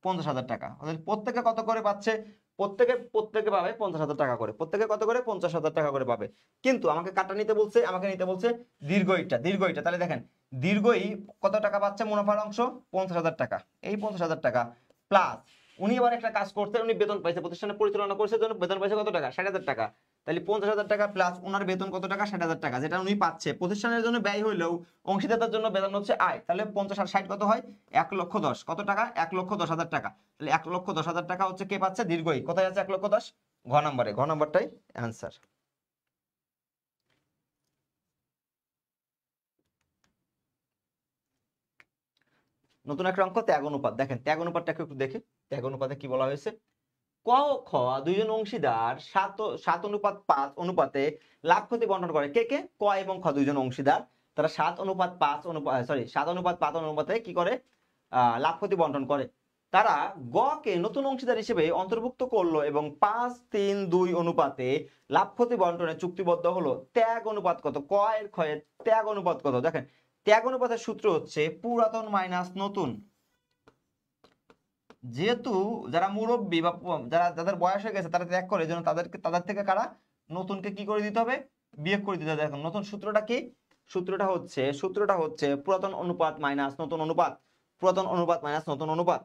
50,000 টাকা। প্রত্যেকে কত করে পাচ্ছে, প্রত্যেকে পাবে 50,000 টাকা করে। প্রত্যেকে কত করে, 50,000 টাকা করে পাবে। কিন্তু আমাকে কাটা নিতে বলছে, আমাকে নিতে বলছে দীর্ঘইটা। তাহলে দেখেন দীর্ঘই কত টাকা পাচ্ছে, মুনাফার অংশ 50,000 টাকা। এই 50,000 টাকা প্লাস উনি এবার একটা কাজ করতে, উনি বেতন পাইছে, প্রতিষ্ঠানে পরিচালনা করছে, জন্য বেতন পাইছে কত টাকা, 60,000 টাকা। তাহলে 50,000 টাকা প্লাস ওনার বেতন কত টাকা, 60,000 টাকা, যেটা উনি পাচ্ছে। প্রতিষ্ঠানের জন্য ব্যয় হইলেও অংশীদাতার জন্য বেতন হচ্ছে আয়। তাহলে 50 আর 60 কত হয়, 1,10,000। কত টাকা, 1,10,000 টাকা। তাহলে 1,10,000 টাকা হচ্ছে কে পাচ্ছে, দীর্ঘই। কোথায় আছে 1,10,000, ঘ নাম্বারটাই অ্যান্সার। নতুন একটা অঙ্ক, ত্যাগ অনুপাত। দেখেন ত্যাগ অনুপাতটাকে একটু দেখি, ত্যাগ অনুপাতে কি বলা হয়েছে। ক ও খ দুইজন অংশীদার 7:5 অনুপাতে লাভ ক্ষতি বন্টন করে। কে কে, ক এবং খ দুইজন অংশীদার, তারা 7:5 অনুপাতে কি করে, লাভ ক্ষতি বন্টন করে। তারা গ কে নতুন অংশীদার হিসেবে অন্তর্ভুক্ত করলো এবং 5:3:2 অনুপাতে লাভ ক্ষতি বন্টনে চুক্তিবদ্ধ হলো। ত্যাগ অনুপাত কত, ক এর খ এর ত্যাগ অনুপাত কত। দেখেন ত্যাগ অনুপাতের সূত্র হচ্ছে পুরাতন মাইনাস নতুন। যেহেতু যারা মুরব্বী বা যাদের বয়স হয়ে গেছে তারা ত্যাগ করে, জন্য তাদের থেকে কারা, নতুনকে কি করে দিতে হবে, বিয়োগ করে দিতে হবে। দেখুন নতুন সূত্রটা কি, সূত্রটা হচ্ছে পুরাতন অনুপাত মাইনাস নতুন অনুপাত, পুরাতন অনুপাত মাইনাস নতুন অনুপাত।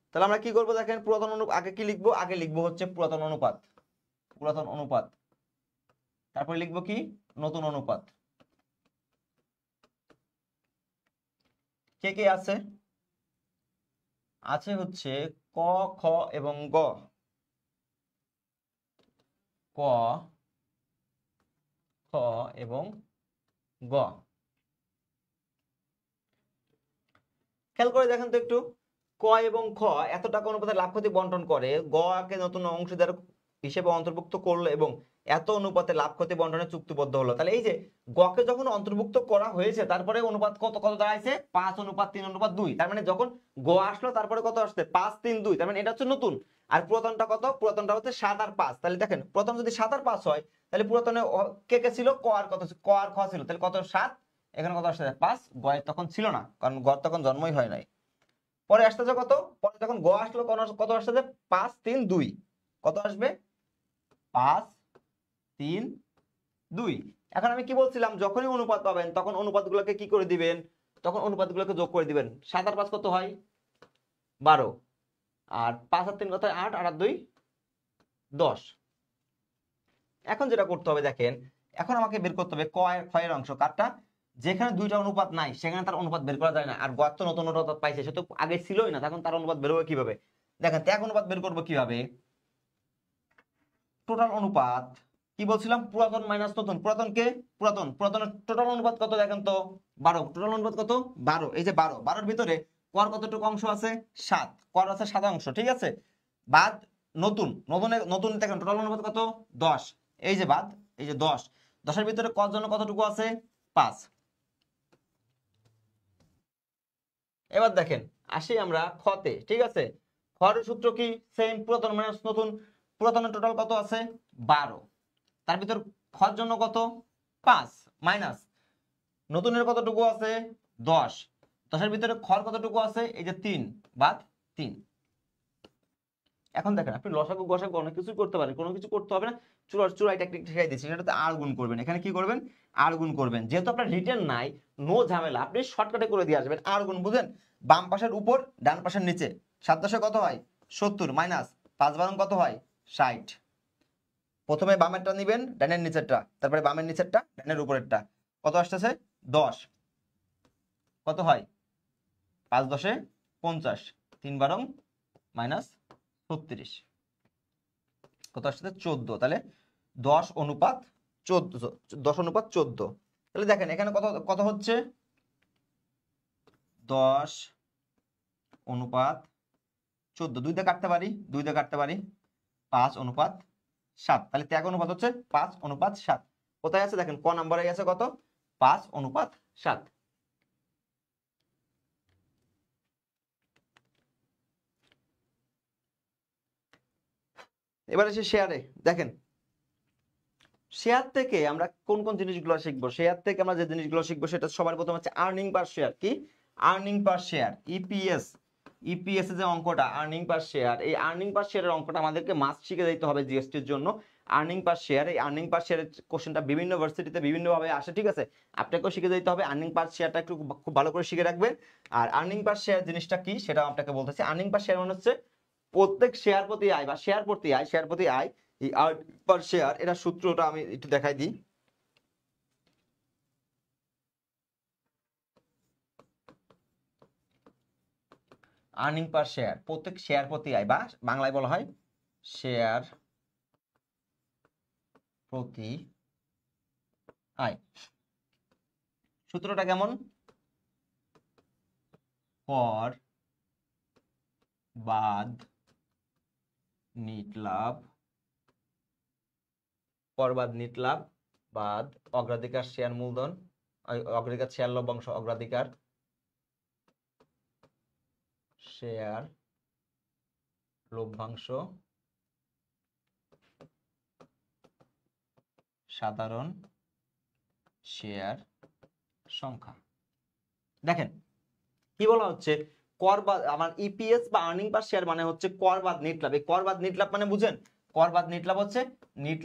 তাহলে আমরা কি করবো, দেখেন পুরাতন অনুপাত আগে কি লিখবো, আগে লিখবো হচ্ছে পুরাতন অনুপাত, তারপরে লিখবো কি, নতুন অনুপাত। কে কে আছে, হচ্ছে ক, খ এবং গ। ক, খ এবং গ। খেয়াল করে দেখেন তো একটু, ক এবং খ এত টাকা অনুপাতে লাভ ক্ষতি বন্টন করে, গ কে নতুন অংশীদার হিসেবে অন্তর্ভুক্ত করলো এবং এত অনুপাতে লাভ ক্ষতি বন্টনে চুক্তিবদ্ধ হলো। তাহলে এই যে গ কে যখন অন্তর্ভুক্ত করা হয়েছে, তারপরে অনুপাত কত দাঁড়াইছে, 5:3:2। তার মানে যখন গ আসলো তারপরে কত আসছে, 5:3:2। তার মানে এটা হচ্ছে নতুন। আর পুরাতনটা কত, পুরাতনটা হচ্ছে 7 আর 5। তাহলে দেখেন প্রথম যদি 7 আর 5 হয়, তাহলে পুরাতনে কে কে ছিল, ক আর কত, ক আর খ ছিল। তাহলে কত, 7। এখানে কত আসছে, 5। গ তখন ছিল না, কারণ গ তখন জন্মই হয় নাই। পরে আসতেছে কত, পরে যখন গ আসলো কত আসতেছে, 5:3:2। কত আসবে, 5:3:2। এখন আমি কি বলছিলাম, যখনই অনুপাত পাবেন তখন অনুপাতগুলোকে কি করে দিবেন, তখন অনুপাতগুলোকে যোগ করে দিবেন। 7 আর 5 কত হয়, 12। আর 5 আর 3 কত হয়, 8। আর 2 10। এখন যেটা করতে হবে দেখেন, এখন আমাকে বের করতে হবে ক এর খ এর অংশ কারটা, যেখানে দুইটা অনুপাত নাই সেখানে তার অনুপাত বের করা যায় না। আর গ তো নতুন অনুপাত পাইছে, সে তো আগে ছিলই না, তখন তার অনুপাত বের হবে কিভাবে। দেখেন ত্যাগ অনুপাত বের করবো কিভাবে, টোটাল অনুপাত কি বলছিলাম, পুরাতন মাইনাস নতুন। পুরাতনের টোটাল অনুপাত কত, দেখেন তো 12। টোটাল অনুপাত কত, 12। এই যে 12 ভিতরে কর কতটুকু অংশ আছে, 7। কর আছে 7 অংশ, ঠিক আছে। বাদ নতুন দেখেন টোটাল অনুপাত কত, 10। এই যে বাদ, এই যে 10, 10-এর ভিতরে কত জন্য কতটুকু আছে 5। এবার দেখেন আসি আমরা খতে, ঠিক আছে। খর সূত্র কি সেম, পুরাতন মাইনাস নতুন। পুরাতনের টোটাল কত আছে 12, তার ভিতর খর জন্য কত 5 মাইনাস নতুনের কতটুকু আছে 10, 10-এর ভিতরে খর কতটুকু আছে এই যে 3 বাদ 3। এখন দেখেন আপনি লসাগু গসাগু অনেক কিছু করতে পারেন, কোনো কিছু করতে হবে না, চুড়াই টেকনিক শিখাই দিচ্ছি, সেটাতে আর গুণ করবেন। এখানে কি করবেন আর গুণ করবেন, যেহেতু আপনার রিটেন নাই নো ঝামেলা, আপনি শর্টকাটে করে দিয়ে আসবেন। আর গুণ বুঝেন, বাম পাশের উপর ডান পাশের নিচে, 7 কত হয় 70 মাইনাস 5 12 কত হয় 60। প্রথমে বামেরটা নিবেন ডানের নিচেরটা, তারপরে বামের নিচেরটা ডানের উপরেরটা, কত আসতেছে 10, কত হয় 5 10 50, 3 12 মাইনাস 36, কত আসছে 14। তাহলে 10:14, 10:14। তাহলে দেখেন এখানে কত কত হচ্ছে 10:14, 2 দিয়ে কাটতে পারি, 2 দিয়ে কাটতে পারি, 5:7। তাহলে ত্যাগ অনুপাত হচ্ছে 5:7। কোথায় আছে দেখেন ক নাম্বারে আছে কত 5:7। এবার এসে শেয়ারে দেখেন, শেয়ার থেকে আমরা কোন কোন জিনিসগুলো শিখবো। শেয়ার থেকে আমরা যে জিনিসগুলো শিখবো সেটা সবার প্রথম হচ্ছে আর্নিং পার শেয়ার। কি আর্নিং পার শেয়ার, ইপিএস। ইপিএস এর যে অঙ্কটা আর্নিং পার শেয়ার, এই আর্নিং পার শেয়ারের অঙ্কটা আমাদেরকে মাস্ট শিখে দিতে হবে জিএসটির জন্য। আর্নিং পার শেয়ার, এই আর্নিং পার শেয়ারের কোশ্চেনটা বিভিন্ন ভার্সিটিতে বিভিন্নভাবে আসে, ঠিক আছে। আপনাকেও শিখে দিতে হবে। আর্নিং পার শেয়ারটা একটু খুব ভালো করে শিখে রাখবেন। আর আর্নিং পার শেয়ার জিনিসটা কি সেটা আপনাকে বলতেছি। আর্নিং পার শেয়ার মানে হচ্ছে প্রত্যেক শেয়ার প্রতি আয় বা শেয়ার প্রতি আয়, এই আর পার শেয়ার, এটা সূত্রটা আমি একটু দেখাই দিই। আর্নিং পার শেয়ার প্রত্যেক শেয়ার প্রতি আয়, বা বাংলায় বলা হয় শেয়ার প্রতি আয়। সূত্রটা কেমন, কর বাদ নিট লাভ, কর বাদ নিট লাভ বাদ অগ্রাধিকার শেয়ার মূলধন, অগ্রাধিকার শেয়ার লভ্যাংশ, অগ্রাধিকার শেয়ার লভ্যাংশ সাধারণ শেয়ার সংখ্যা। দেখেন কি বলা হচ্ছে, কর বাদ আমার ইপিএস বা আর্নিং পার শেয়ার মানে হচ্ছে কর বাদ নিট লাভ। এই কর বাদ নিট লাভ মানে বুঝেন, কর বাদ নিট লাভ হচ্ছে নিট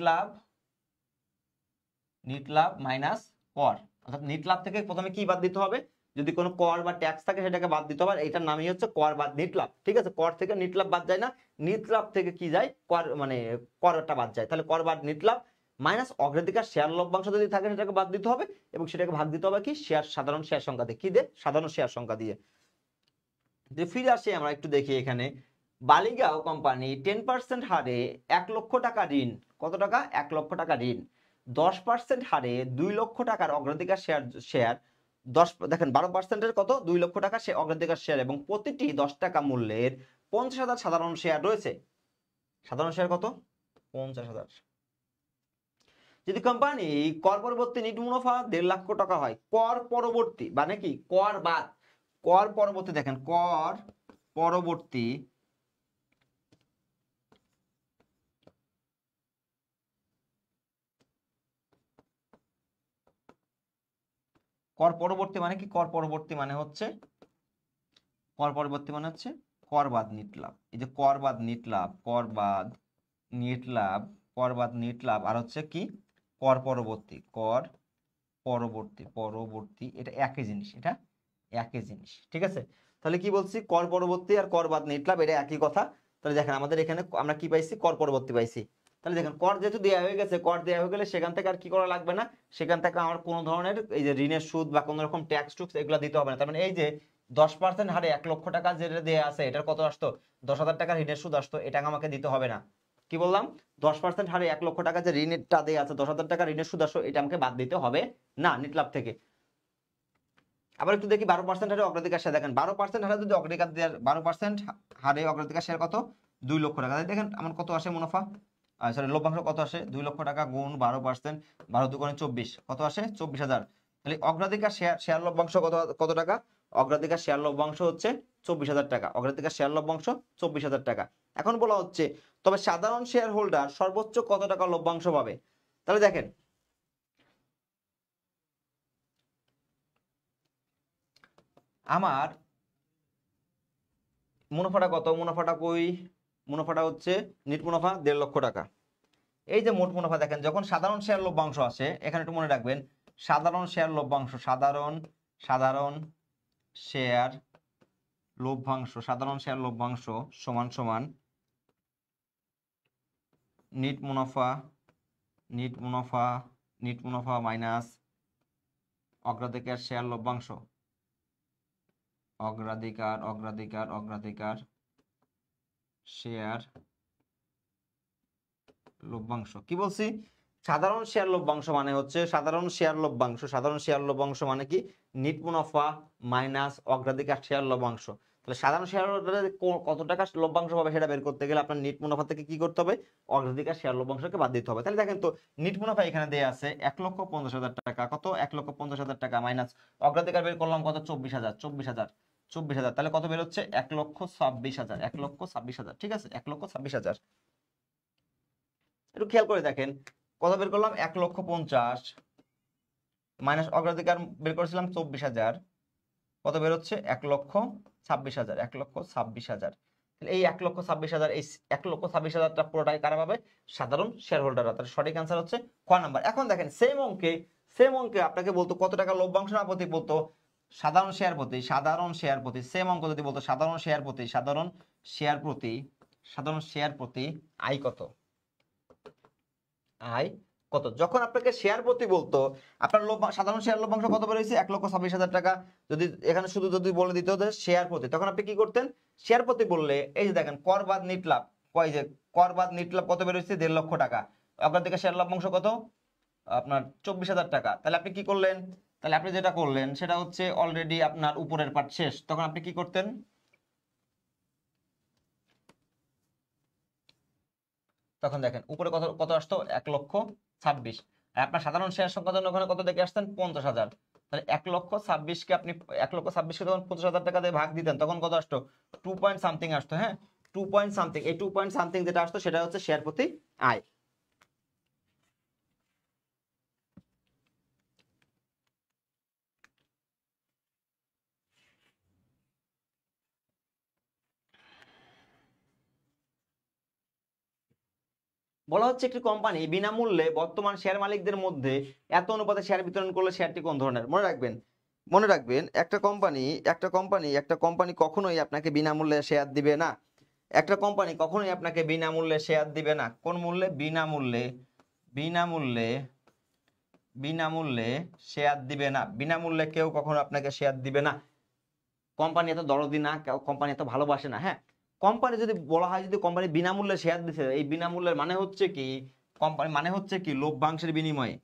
লাভ মাইনাস কর। অর্থাৎ নিট লাভ থেকে প্রথমে কি বাদ দিতে হবে, যদি কোনো কর বা ট্যাক্স থাকে সেটাকে বাদ দিতে হবে। এটার নামই হচ্ছে কর বাদ নিট লাভ, ঠিক আছে। কর থেকে নিট লাভ বাদ যায় না, নিট লাভ থেকে কি যায় কর, মানে করটা বাদ যায়। তাহলে কর বাদ নিট লাভ মাইনাস অগ্রাধিকার শেয়ার লভ্যাংশ যদি থাকে সেটাকে বাদ দিতে হবে, এবং সেটাকে ভাগ দিতে হবে কি শেয়ার, সাধারণ শেয়ার সংখ্যা দিয়ে। কি দিয়ে, সাধারণ শেয়ার সংখ্যা দিয়ে। যে ফিরে আসি আমরা একটু দেখি এখানে, বালিগাঁও কোম্পানি 10% হারে 1 লক্ষ টাকা ঋণ, কত টাকা 1 লক্ষ টাকা ঋণ, 10% হারে 2 লক্ষ টাকার অগ্রাধিকার শেয়ার 10, দেখেন 12%-এর কত 2 লক্ষ টাকা সে অগ্রাধিকার শেয়ার, এবং প্রতিটি 10 টাকা মূল্যের 50,000 সাধারণ শেয়ার রয়েছে। সাধারণ শেয়ার কত 50,000। যদি কোম্পানি কর পরবর্তী নিট মুনাফা 1.5 লক্ষ টাকা হয়, কর পরবর্তী মানে কি কর বাদ, কর পরবর্তী, দেখেন কর পরবর্তী কর পরবর্তী মানে কি, কর পরবর্তী মানে হচ্ছে কর পরবর্তী মানে হচ্ছে কর বাদ নিট লাভ। এই যে কর বাদ নিট লাভ, কর বাদ নিট লাভ, কর বাদ নিট লাভ, আর হচ্ছে কি কর পরবর্তী, কর পরবর্তী, পরবর্তী, এটা একই জিনিস, এটা একই জিনিস, ঠিক আছে। তাহলে কি বলছি, কর পরবর্তী আর কর বাদ নিট লাভ এটা একই কথা। তাহলে দেখেন আমাদের এখানে আমরা কি পাইছি, কর পরবর্তী পাইছি। তাহলে দেখেন কর যেহেতু দেওয়া হয়ে গেছে, কর দেওয়া হয়ে গেলে সেখান থেকে আর কি করা লাগবে না, সেখান থেকে আমার কোনো ধরনের এই যে ঋণের সুদ বা কোনো রকম ট্যাক্স টুক্স এগুলো দিতে হবে না। তার মানে এই যে 10% হারে 1 লক্ষ টাকা যেটা দেওয়া আছে, এটার কত আসতো 10,000 টাকা ঋণের সুদ আসতো, এটা আমাকে দিতে হবে না। কি বললাম, 10% হারে 1 লক্ষ টাকা যে ঋণটা দেওয়া আছে, 10,000 টাকা ঋণের সুদ আসতো, এটা আমাকে বাদ দিতে হবে না নিট লাভ থেকে। আবার একটু দেখি 12% হারে অগ্রাধিকার শেয়ার, দেখেন 12% হারে যদি অগ্রাধিকার দেওয়ার 12% হারে অগ্রাধিকার শেয়ার কত 2 লক্ষ টাকা, দেখেন আমার কত আসে মুনাফা সরি লভ্যাংশ কত আসে 2 লক্ষ টাকা গুণ 12%, 12 দুগুণে 24, কত আসে 24,000। তাহলে অগ্রাধিকার শেয়ার লভ্যাংশ কত টাকা? অগ্রাধিকার শেয়ার লভ্যাংশ হচ্ছে 24,000 টাকা। অগ্রাধিকার শেয়ার লভ্যাংশ 24,000 টাকা। এখন বলা হচ্ছে তবে সাধারণ শেয়ার হোল্ডার সর্বোচ্চ কত টাকা লভ্যাংশ পাবে? তাহলে দেখেন আমার মুনাফাটা কত, মুনাফাটা কই, মুনাফাটা হচ্ছে নিট মুনাফা 1.5 লক্ষ টাকা। এই যে মোট মুনাফা দেখেন যখন সাধারণ শেয়ার লভ্যাংশ আসে, এখানে একটু মনে রাখবেন সাধারণ শেয়ার লভ্যাংশ, সাধারণ শেয়ার লভ্যাংশ সমান সমান নিট মুনাফা মাইনাস অগ্রাধিকার শেয়ার লভ্যাংশ, অগ্রাধিকার শেয়ার লভ্যাংশ। কি বলছি? সাধারণ শেয়ার লভ্যাংশ মানে হচ্ছে সাধারণ শেয়ার লভ্যাংশ মানে কি নিট মুনাফা মাইনাস অগ্রাধিকার শেয়ার লভ্যাংশ। তাহলে সাধারণ শেয়ার হোল্ডারের কত টাকা লভ্যাংশ পাবে সেটা বের করতে গেলে আপনার নিট মুনাফা থেকে কি করতে হবে? অগ্রাধিকার শেয়ার লভ্যাংশকে বাদ দিতে হবে। তাহলে দেখেন তো নিট মুনাফা এখানে দেয়া আছে 1,50,000 টাকা, কত 1,50,000 টাকা মাইনাস অগ্রাধিকার বের করলাম কত 24,000। তাহলে কত বের হচ্ছে 1,26,000। ঠিক আছে 1,26,000। একটু খেয়াল করে দেখেন কত বের করলাম 1,50,000 মাইনাস অগ্রাধিকার বের করেছিলাম 24,000, কত বের হচ্ছে 1,26,000। এই 1,26,000, এই 1,26,000টা পুরোটাই কারা পাবে? সাধারণ শেয়ার হোল্ডাররা। তার সঠিক অ্যান্সার হচ্ছে ক নাম্বার। এখন দেখেন সেম অঙ্কে আপনাকে বলতো কত টাকা লভ্যাংশ না প্রতি, বলতো সাধারণ শেয়ার প্রতি সেম অঙ্ক যদি বলতো সাধারণ শেয়ার প্রতি আয় কত, যখন আপনাকে শেয়ার প্রতি বলতো আপনার সাধারণ শেয়ার লভ্যাংশ কত বের হয়েছে 1,26,000 টাকা, যদি এখানে শুধু যদি বলে দিত শেয়ার প্রতি, তখন আপনি কি করতেন? শেয়ার প্রতি বললে এই যে দেখেন কর বাদ নিট লাভ, কত বের হয়েছে 1.5 লক্ষ টাকা, আপনার থেকে শেয়ার লভ্যাংশ কত আপনার 24,000 টাকা। তাহলে আপনি কি করলেন? তাহলে আপনি যেটা করলেন সেটা হচ্ছে অলরেডি আপনার উপরের পার্ট শেষ, তখন আপনি কি করতেন? তখন দেখেন উপরে কত কত আসতো 1,26,000, আর আপনার সাধারণ শেয়ার সংখ্যা জন্য ওখানে কত দেখে আসতেন 50,000। তাহলে 1,26,000কে আপনি 1,26,000কে যখন 50,000 টাকা দিয়ে ভাগ দিতেন তখন কত আসতো 2 পয়েন্ট সামথিং আসতো। হ্যাঁ 2 পয়েন্ট সামথিং, এই 2 পয়েন্ট সামথিং যেটা আসতো সেটা হচ্ছে শেয়ার প্রতি আয়। বলা হচ্ছে একটি কোম্পানি বিনামূল্যে বর্তমান শেয়ার মালিকদের মধ্যে এত অনুপাতে শেয়ার বিতরণ করলে শেয়ারটি কোন ধরনের? মনে রাখবেন একটা কোম্পানি কখনোই আপনাকে বিনামূল্যে শেয়ার দিবে না। একটা কোম্পানি কখনোই আপনাকে বিনামূল্যে শেয়ার দিবে না। কোন মূল্যে? বিনামূল্যে শেয়ার দিবে না। বিনামূল্যে কেউ কখনো আপনাকে শেয়ার দিবে না। কোম্পানি এত দরদি না, কোম্পানি এত ভালোবাসে না। হ্যাঁ কোম্পানি যদি বলা হয় যদি কোম্পানি বিনামূল্যে শেয়ার দিচ্ছে, এই বিনামূল্যের মানে হচ্ছে কি কোম্পানি মানে হচ্ছে কি লভ্যাংশের বিনিময়ে,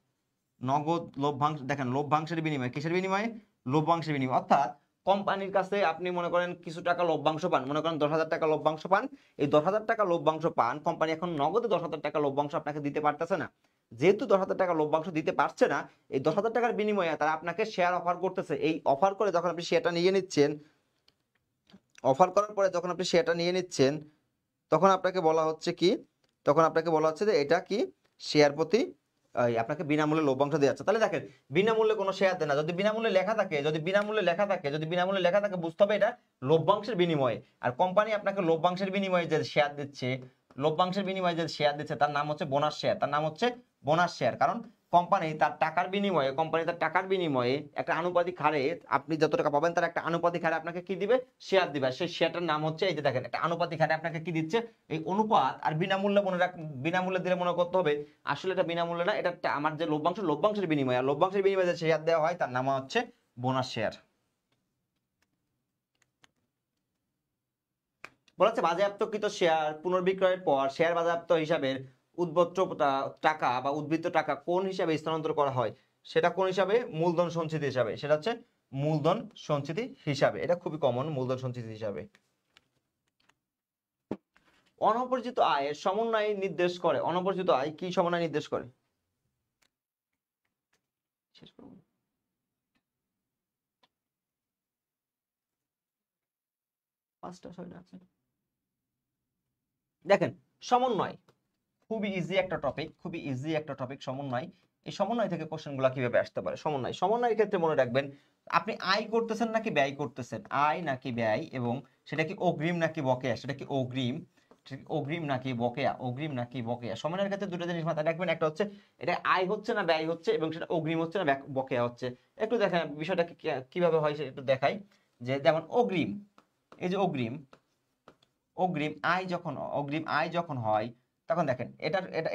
নগদ লভ্যাংশ। দেখেন লভ্যাংশের বিনিময়ে, কিসের বিনিময়ে? লভ্যাংশের বিনিময়ে। অর্থাৎ কোম্পানির কাছে আপনি মনে করেন কিছু টাকা লভ্যাংশ পান, মনে করেন 10,000 টাকা লভ্যাংশ পান। এই 10,000 টাকা লভ্যাংশ পান, কোম্পানি এখন নগদে 10,000 টাকা লভ্যাংশ আপনাকে দিতে পারতেছে না। যেহেতু 10,000 টাকা লভ্যাংশ দিতে পারছে না, এই 10,000 টাকার বিনিময়ে তারা আপনাকে শেয়ার অফার করতেছে। এই অফার করে যখন আপনি শেয়ারটা নিয়ে নিচ্ছেন, অফার করার পরে যখন আপনি শেয়ারটা নিয়ে নিচ্ছেন তখন আপনাকে বলা হচ্ছে কি, যে এটা কি শেয়ার প্রতি আপনাকে বিনামূল্যে লভ্যাংশ দেওয়া যাচ্ছে। তাহলে দেখেন বিনামূল্যে কোনো শেয়ার দেয় না। যদি বিনামূল্যে লেখা থাকে বুঝতে হবে এটা লভ্যাংশের বিনিময়ে। আর কোম্পানি আপনাকে লভ্যাংশের বিনিময়ে যে শেয়ার দিচ্ছে তার নাম হচ্ছে বোনাস শেয়ার। কারণ কোম্পানি তার টাকার বিনিময়ে একটা আনুপাতিক হারে, আপনি যত টাকা পাবেন তার একটা আনুপাতিক হারে আপনাকে কি দিবে? শেয়ার দিবে। সেই শেয়ারটার নাম হচ্ছে, এই যে দেখেন একটা আনুপাতিক হারে আপনাকে কি দিচ্ছে? এই অনুপাত। আর বিনামূল্যে বিনামূল্যে দিলে মনে করতে হবে আসলে এটা বিনামূল্যে না, এটা আমার যে লভ্যাংশের বিনিময়ে, আর লভ্যাংশের বিনিময়ে যে শেয়ার দেওয়া হয় তার নাম হচ্ছে বোনাস শেয়ার। বলা হচ্ছে বাজেয়াপ্তকৃত শেয়ার পুনর্বিক্রয়ের পর শেয়ার বাজেয়াপ্ত হিসাবের উদ্বৃত্ত টাকা কোন হিসাবে স্থানান্তর করা হয়? সেটা কোন হিসাবে? মূলধন সঞ্চিতি হিসাবে। সেটা হচ্ছে মূলধন সঞ্চিতি হিসাবে। এটা খুবই কমন, মূলধন সঞ্চিতি হিসাবে। অনপরিচিত আয়ের সমন্বয় নির্দেশ করে। অনপরিচিত আয় কি সমন্বয় নির্দেশ করে? শেষ করব। পাঁচটা ছয়টা আছে। দেখেন সমন্বয় খুবই ইজি একটা টপিক, খুবই ইজি একটা টপিক সমন্বয়। এই সমন্বয় থেকে কোশ্চেনগুলো কিভাবে আসতে পারে? সমন্বয়ের ক্ষেত্রে মনে রাখবেন আপনি আয় করতেছেন নাকি ব্যয় করতেছেন, আয় নাকি ব্যয়, এবং সেটা কি অগ্রিম নাকি বকেয়া, সেটা কি অগ্রিম নাকি বকেয়া, অগ্রিম নাকি বকেয়া। সমন্বয়ের ক্ষেত্রে দুটো জিনিস মাথায় রাখবেন, একটা হচ্ছে এটা আয় হচ্ছে না ব্যয় হচ্ছে, এবং সেটা অগ্রিম হচ্ছে না বকেয়া হচ্ছে। একটু দেখেন বিষয়টা কিভাবে হয় সেটা একটু দেখাই। যে যেমন অগ্রিম, এই যে অগ্রিম অগ্রিম আয় যখন হয় তখন দেখেন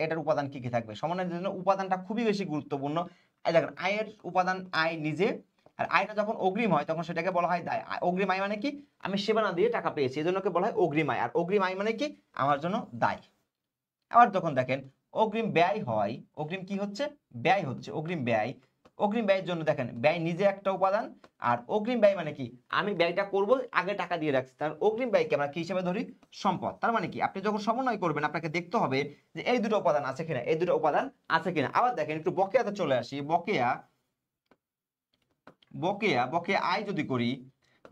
এটার উপাদান কি কি থাকবে। সমন্বয়ের জন্য উপাদানটা খুবই বেশি গুরুত্বপূর্ণ। এই দেখেন আয়ের উপাদান আয় নিজে, আর আয়টা যখন অগ্রিম হয় তখন সেটাকে বলা হয় দায়। অগ্রিম আয় মানে কি? আমি সেবা না দিয়ে টাকা পেয়েছি, এজন্য বলা হয় অগ্রিম আয়। আর অগ্রিম আয় মানে কি? আমার জন্য দায়। আবার যখন দেখেন অগ্রিম ব্যয় হয়, অগ্রিম কি হচ্ছে? ব্যয় হচ্ছে। অগ্রিম ব্যয়ের জন্য দেখেন ব্যয় নিজে একটা উপাদান, আর অগ্রিম ব্যয় মানে কি? আমি ব্যয়টা করব, আগে টাকা দিয়ে রাখছি, তার অগ্রিম ব্যয়কে আমরা কি হিসেবে ধরি? সম্পদ। তার মানে কি আপনি যখন সমন্বয় করবেন আপনাকে দেখতে হবে যে এই দুটো উপাদান আছে কিনা, এই দুটো উপাদান আছে কিনা। আবার দেখেন একটু বকেয়াতে চলে আসি। বকেয়া আয় যদি করি,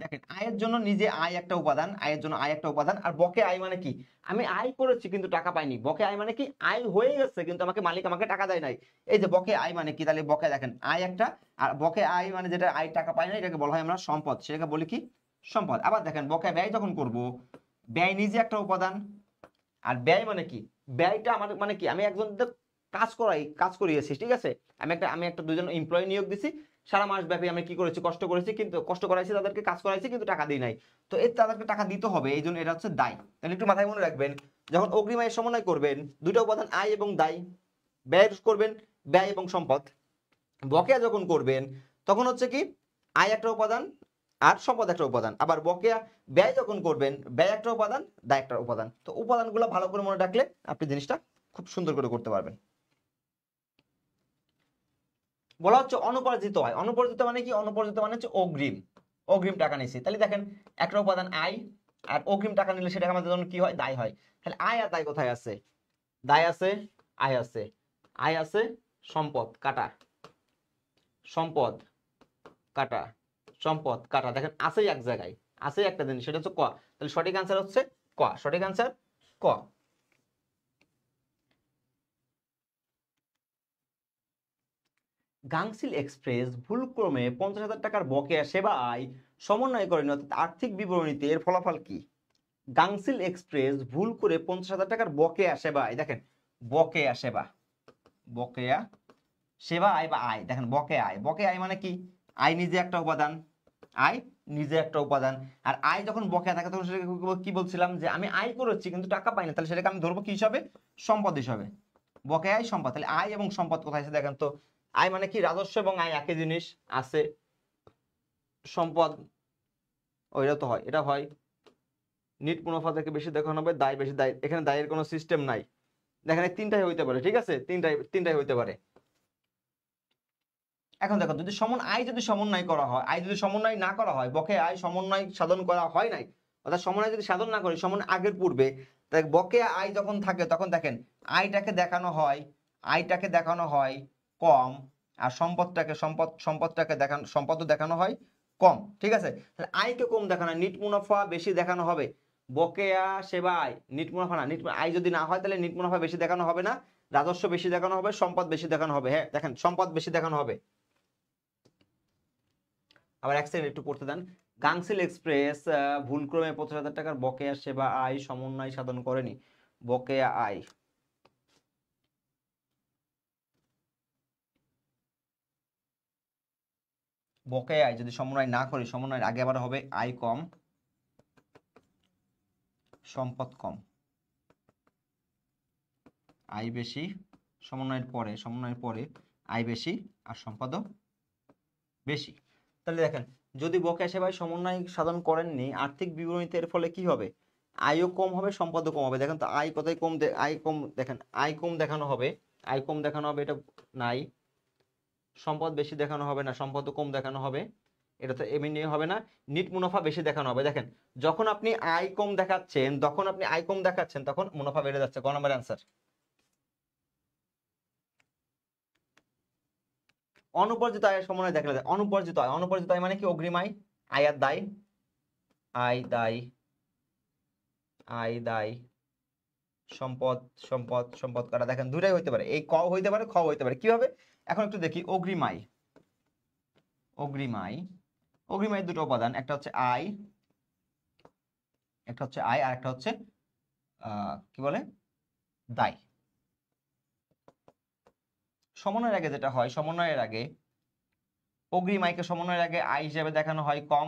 দেখেন আয়ের জন্য নিজে আয় একটা উপাদান, আয়ের জন্য আয় একটা উপাদান। আর বকেয়া আয় মানে কি? আমি আয় করেছি কিন্তু টাকা পাইনি। বকেয়া আয় মানে কি? আয় হয়ে গেছে কিন্তু মালিক আমাকে টাকা দেয় নাই। এই যে বকেয়া আয় মানে কি? তাহলে বকেয়া দেখেন আয় একটা, আর বকেয়া আয় মানে যেটা আয় টাকা পাই না এটাকে বলা হয় আমরা সম্পদ, সেটাকে বলি কি? সম্পদ। আবার দেখেন বকেয়া ব্যয় যখন করব, ব্যয় নিজে একটা উপাদান, আর ব্যয় মানে কি? ব্যয়টা আমার মানে কি? আমি একজন কাজ করিয়েছি, ঠিক আছে? আমি একটা দুজন এমপ্লয়ি নিয়োগ দিছি, সারা মাস ব্যাপী আমি কি করেছি? কষ্ট করেছি, কিন্তু কষ্ট করাইছি, তাদেরকে কাজ করাইছি কিন্তু টাকা দিই নাই। তো এই তাদেরকে টাকা দিতে হবে, এই জন্য এটা হচ্ছে দায়। তাহলে একটু মাথায় মনে রাখবেন যখন অগ্রিম আয়ের সমন্বয় করবেন, দুটো উপাদান আয় এবং দায়, ব্যয় করবেন ব্যয় এবং সম্পদ। বকেয়া যখন করবেন তখন হচ্ছে কি? আয় একটা উপাদান আর সম্পদ একটা উপাদান। আবার বকেয়া ব্যয় যখন করবেন, ব্যয় একটা উপাদান, দায় একটা উপাদান। তো উপাদানগুলো ভালো করে মনে রাখলে আপনি জিনিসটা খুব সুন্দর করে করতে পারবেন। বলা হচ্ছে অনুপার্জিত আয়। অনুপার্জিত মানে কি? অনুপার্জিত মানে হচ্ছে অগ্রিম টাকা নিছি। তাহলে দেখেন একটা উপাদান আয়, আর অগ্রিম টাকা নিলে সেটা আমাদের জন্য কি হয়? দায় হয়। তাহলে আয় আর দায় কোথায় আছে? দায় আছে, আয় আছে। আয় আছে, সম্পদ কাটা, সম্পদ কাটা, সম্পদ কাটা। দেখেন আছে এক জায়গায়, আছে একটা জিনিস, সেটা হচ্ছে ক। তাহলে সঠিক আনসার হচ্ছে ক। সঠিক আনসার ক। গাংসিল এক্সপ্রেস ভুলক্রমে 50,000 টাকার বকেয়া সেবায় সমন্বয় করেন, অর্থাৎ আর্থিক বিবরণীতে এর ফলাফল কি? গাংসিল এক্সপ্রেস ভুল করে 50,000 টাকার বকেয়া সেবায়, দেখেন বকেয়া সেবা আয় বা আয়, দেখেন বকেয়া আয় মানে কি? আয় নিজে একটা উপাদান, আয় নিজে একটা উপাদান। আর আয় যখন বকেয়া থাকে তখন সেটাকে কি বলছিলাম? যে আমি আয় করেছি কিন্তু টাকা পাই না, তাহলে সেটাকে আমি ধরবো কি হিসাবে? সম্পদ হিসাবে। বকেয়া আয় সম্পদ। তাহলে আয় এবং সম্পদ কোথায় আছে দেখেন তো? আয় মানে কি? রাজস্ব এবং আয় একই জিনিস আছে। সম্পদ ওইটা তো হয়, এটা হয় নিট মুনাফা থেকে বেশি দেখানো হবে, দায় বেশি। দায় এখানে দায়ের কোনো সিস্টেম নাই। দেখেন এই তিনটাই হইতে পারে, ঠিক আছে? তিনটাই হইতে পারে। এখন দেখো যদি আয় যদি সমন্বয় করা হয়, আয় যদি সমন্বয় না করা হয়, বকেয়া আয় সমন্বয় সাধন করা হয় নাই, অর্থাৎ সমন্বয় যদি সাধন না করি, সমন্বয় আগের পূর্বে, তাই বকেয়া আয় যখন থাকে তখন দেখেন আয়টাকে দেখানো হয় কম, আর সম্পদও দেখানো হয় কম, ঠিক আছে? তাহলে আয়কে কম দেখানো হয়, নিট মুনাফা বেশি দেখানো হবে। বকেয়া সেবায় নিট মুনাফা না, আয় যদি না হয় তাহলে নিট মুনাফা বেশি দেখানো হবে না, রাজস্ব বেশি দেখানো হবে, সম্পদ বেশি দেখানো হবে। হ্যাঁ দেখেন সম্পদ বেশি দেখানো হবে। আবার এক সেকেন্ড একটু পড়তে দেন। গাংসিল এক্সপ্রেস ভুলক্রমে 50,000 টাকার বকেয়া সেবা আয় সমন্বয় সাধন করেনি। বকেয়া আয়, বকেয়া আয় যদি সমন্বয় না করি, সমন্বয়ের আগে আবার হবে আয় কম, সম্পদ কম। আয় বেশি, সমন্বয়ের পরে আয় বেশি আর সম্পদও বেশি। তাহলে দেখেন যদি বকেয়া সেবায় সমন্বয় সাধন করেননি, আর্থিক বিবরণীতে এর ফলে কি হবে? আয়ও কম হবে, সম্পদও কম হবে। দেখেন তো আয় কোথায় কম? আয় কম, দেখেন আয় কম দেখানো হবে, এটা নাই। সম্পদ বেশি দেখানো হবে না, সম্পদও কম দেখানো হবে। এটা তো এমনি নিয়ে হবে না, নিট মুনাফা বেশি দেখানো হবে। দেখেন যখন আপনি আয় কম দেখাচ্ছেন তখন মুনাফা বেড়ে যাচ্ছে। ক নম্বর অ্যান্সার। অনুপার্জিত আয়ের সমন্বয় দেখলে অনুপার্জিত আয় মানে কি? অগ্রিম আয়, আয় আর দায়, আয় দায় সম্পদ কাটা। দেখেন দুইটাই হইতে পারে, এই ক হইতে পারে, খ হইতে পারে। কিভাবে এখন একটু দেখি। অগ্রিম আয় দুটো উপাদান, একটা হচ্ছে আয় আর একটা হচ্ছে কি বলে দায়। সমন্বয়ের আগে যেটা হয়, সমন্বয়ের আগে অগ্রিম আয়কে সমন্বয়ের আগে আয় হিসেবে দেখানো হয় কম,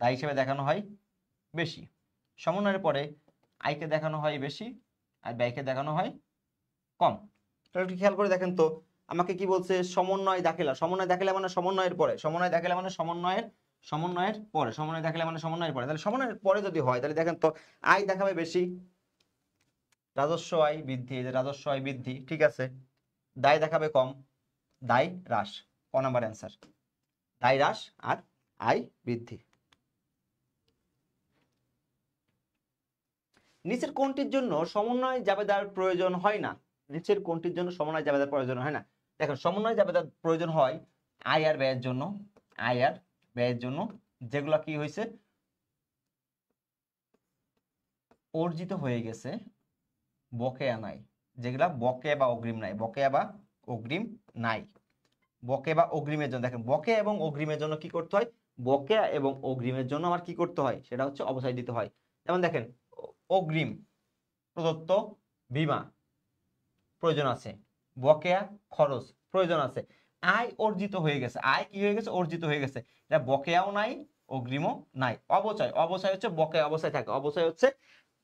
দায় হিসেবে দেখানো হয় বেশি। সমন্বয়ের পরে আয়কে দেখানো হয় বেশি আর ব্যয়কে দেখানো হয় কম। তাহলে একটু খেয়াল করে দেখেন তো আমাকে কি বলছে? সমন্বয় দাখিলা মানে সমন্বয়ের পরে, সমন্বয় দাখিলা মানে সমন্বয়ের পরে, তাহলে সমন্বয়ের পরে যদি হয় তাহলে দেখেন তো আয় দেখাবে বেশি, রাজস্ব আয় বৃদ্ধি, এই যে রাজস্ব আয় বৃদ্ধি, ঠিক আছে। দায় দেখাবে কম, দায় হ্রাস। ক নাম্বার অ্যান্সার, দায় হ্রাস আর আয় বৃদ্ধি। নিচের কোনটির জন্য সমন্বয় জাবেদার প্রয়োজন হয় না? নিচের কোনটির জন্য সমন্বয় জাবেদার প্রয়োজন হয় না? দেখেন সমন্বয় জাবেদার প্রয়োজন হয় আয় আর ব্যয়ের জন্য, যেগুলা কি হয়েছে? অর্জিত হয়ে গেছে, বকেয়া নাই। যেগুলা বকেয়া বা অগ্রিম নাই, বকেয়া বা অগ্রিমের জন্য। দেখেন বকেয়া এবং অগ্রিমের জন্য কি করতে হয়? বকেয়া এবং অগ্রিমের জন্য আমার কি করতে হয়? সেটা হচ্ছে অবচয় দিতে হয়। যেমন দেখেন অগ্রিম প্রদত্ত বীমা প্রয়োজন আছে, বকেয়া খরচ প্রয়োজন আছে। আয় অর্জিত হয়ে গেছে, আয় কি হয়ে গেছে? অর্জিত হয়ে গেছে। এটা বকেয়াও নাই, অগ্রিমও নাই। অবচয় হচ্ছে বকেয়া অবস্থায় থাকে, অবচয় হচ্ছে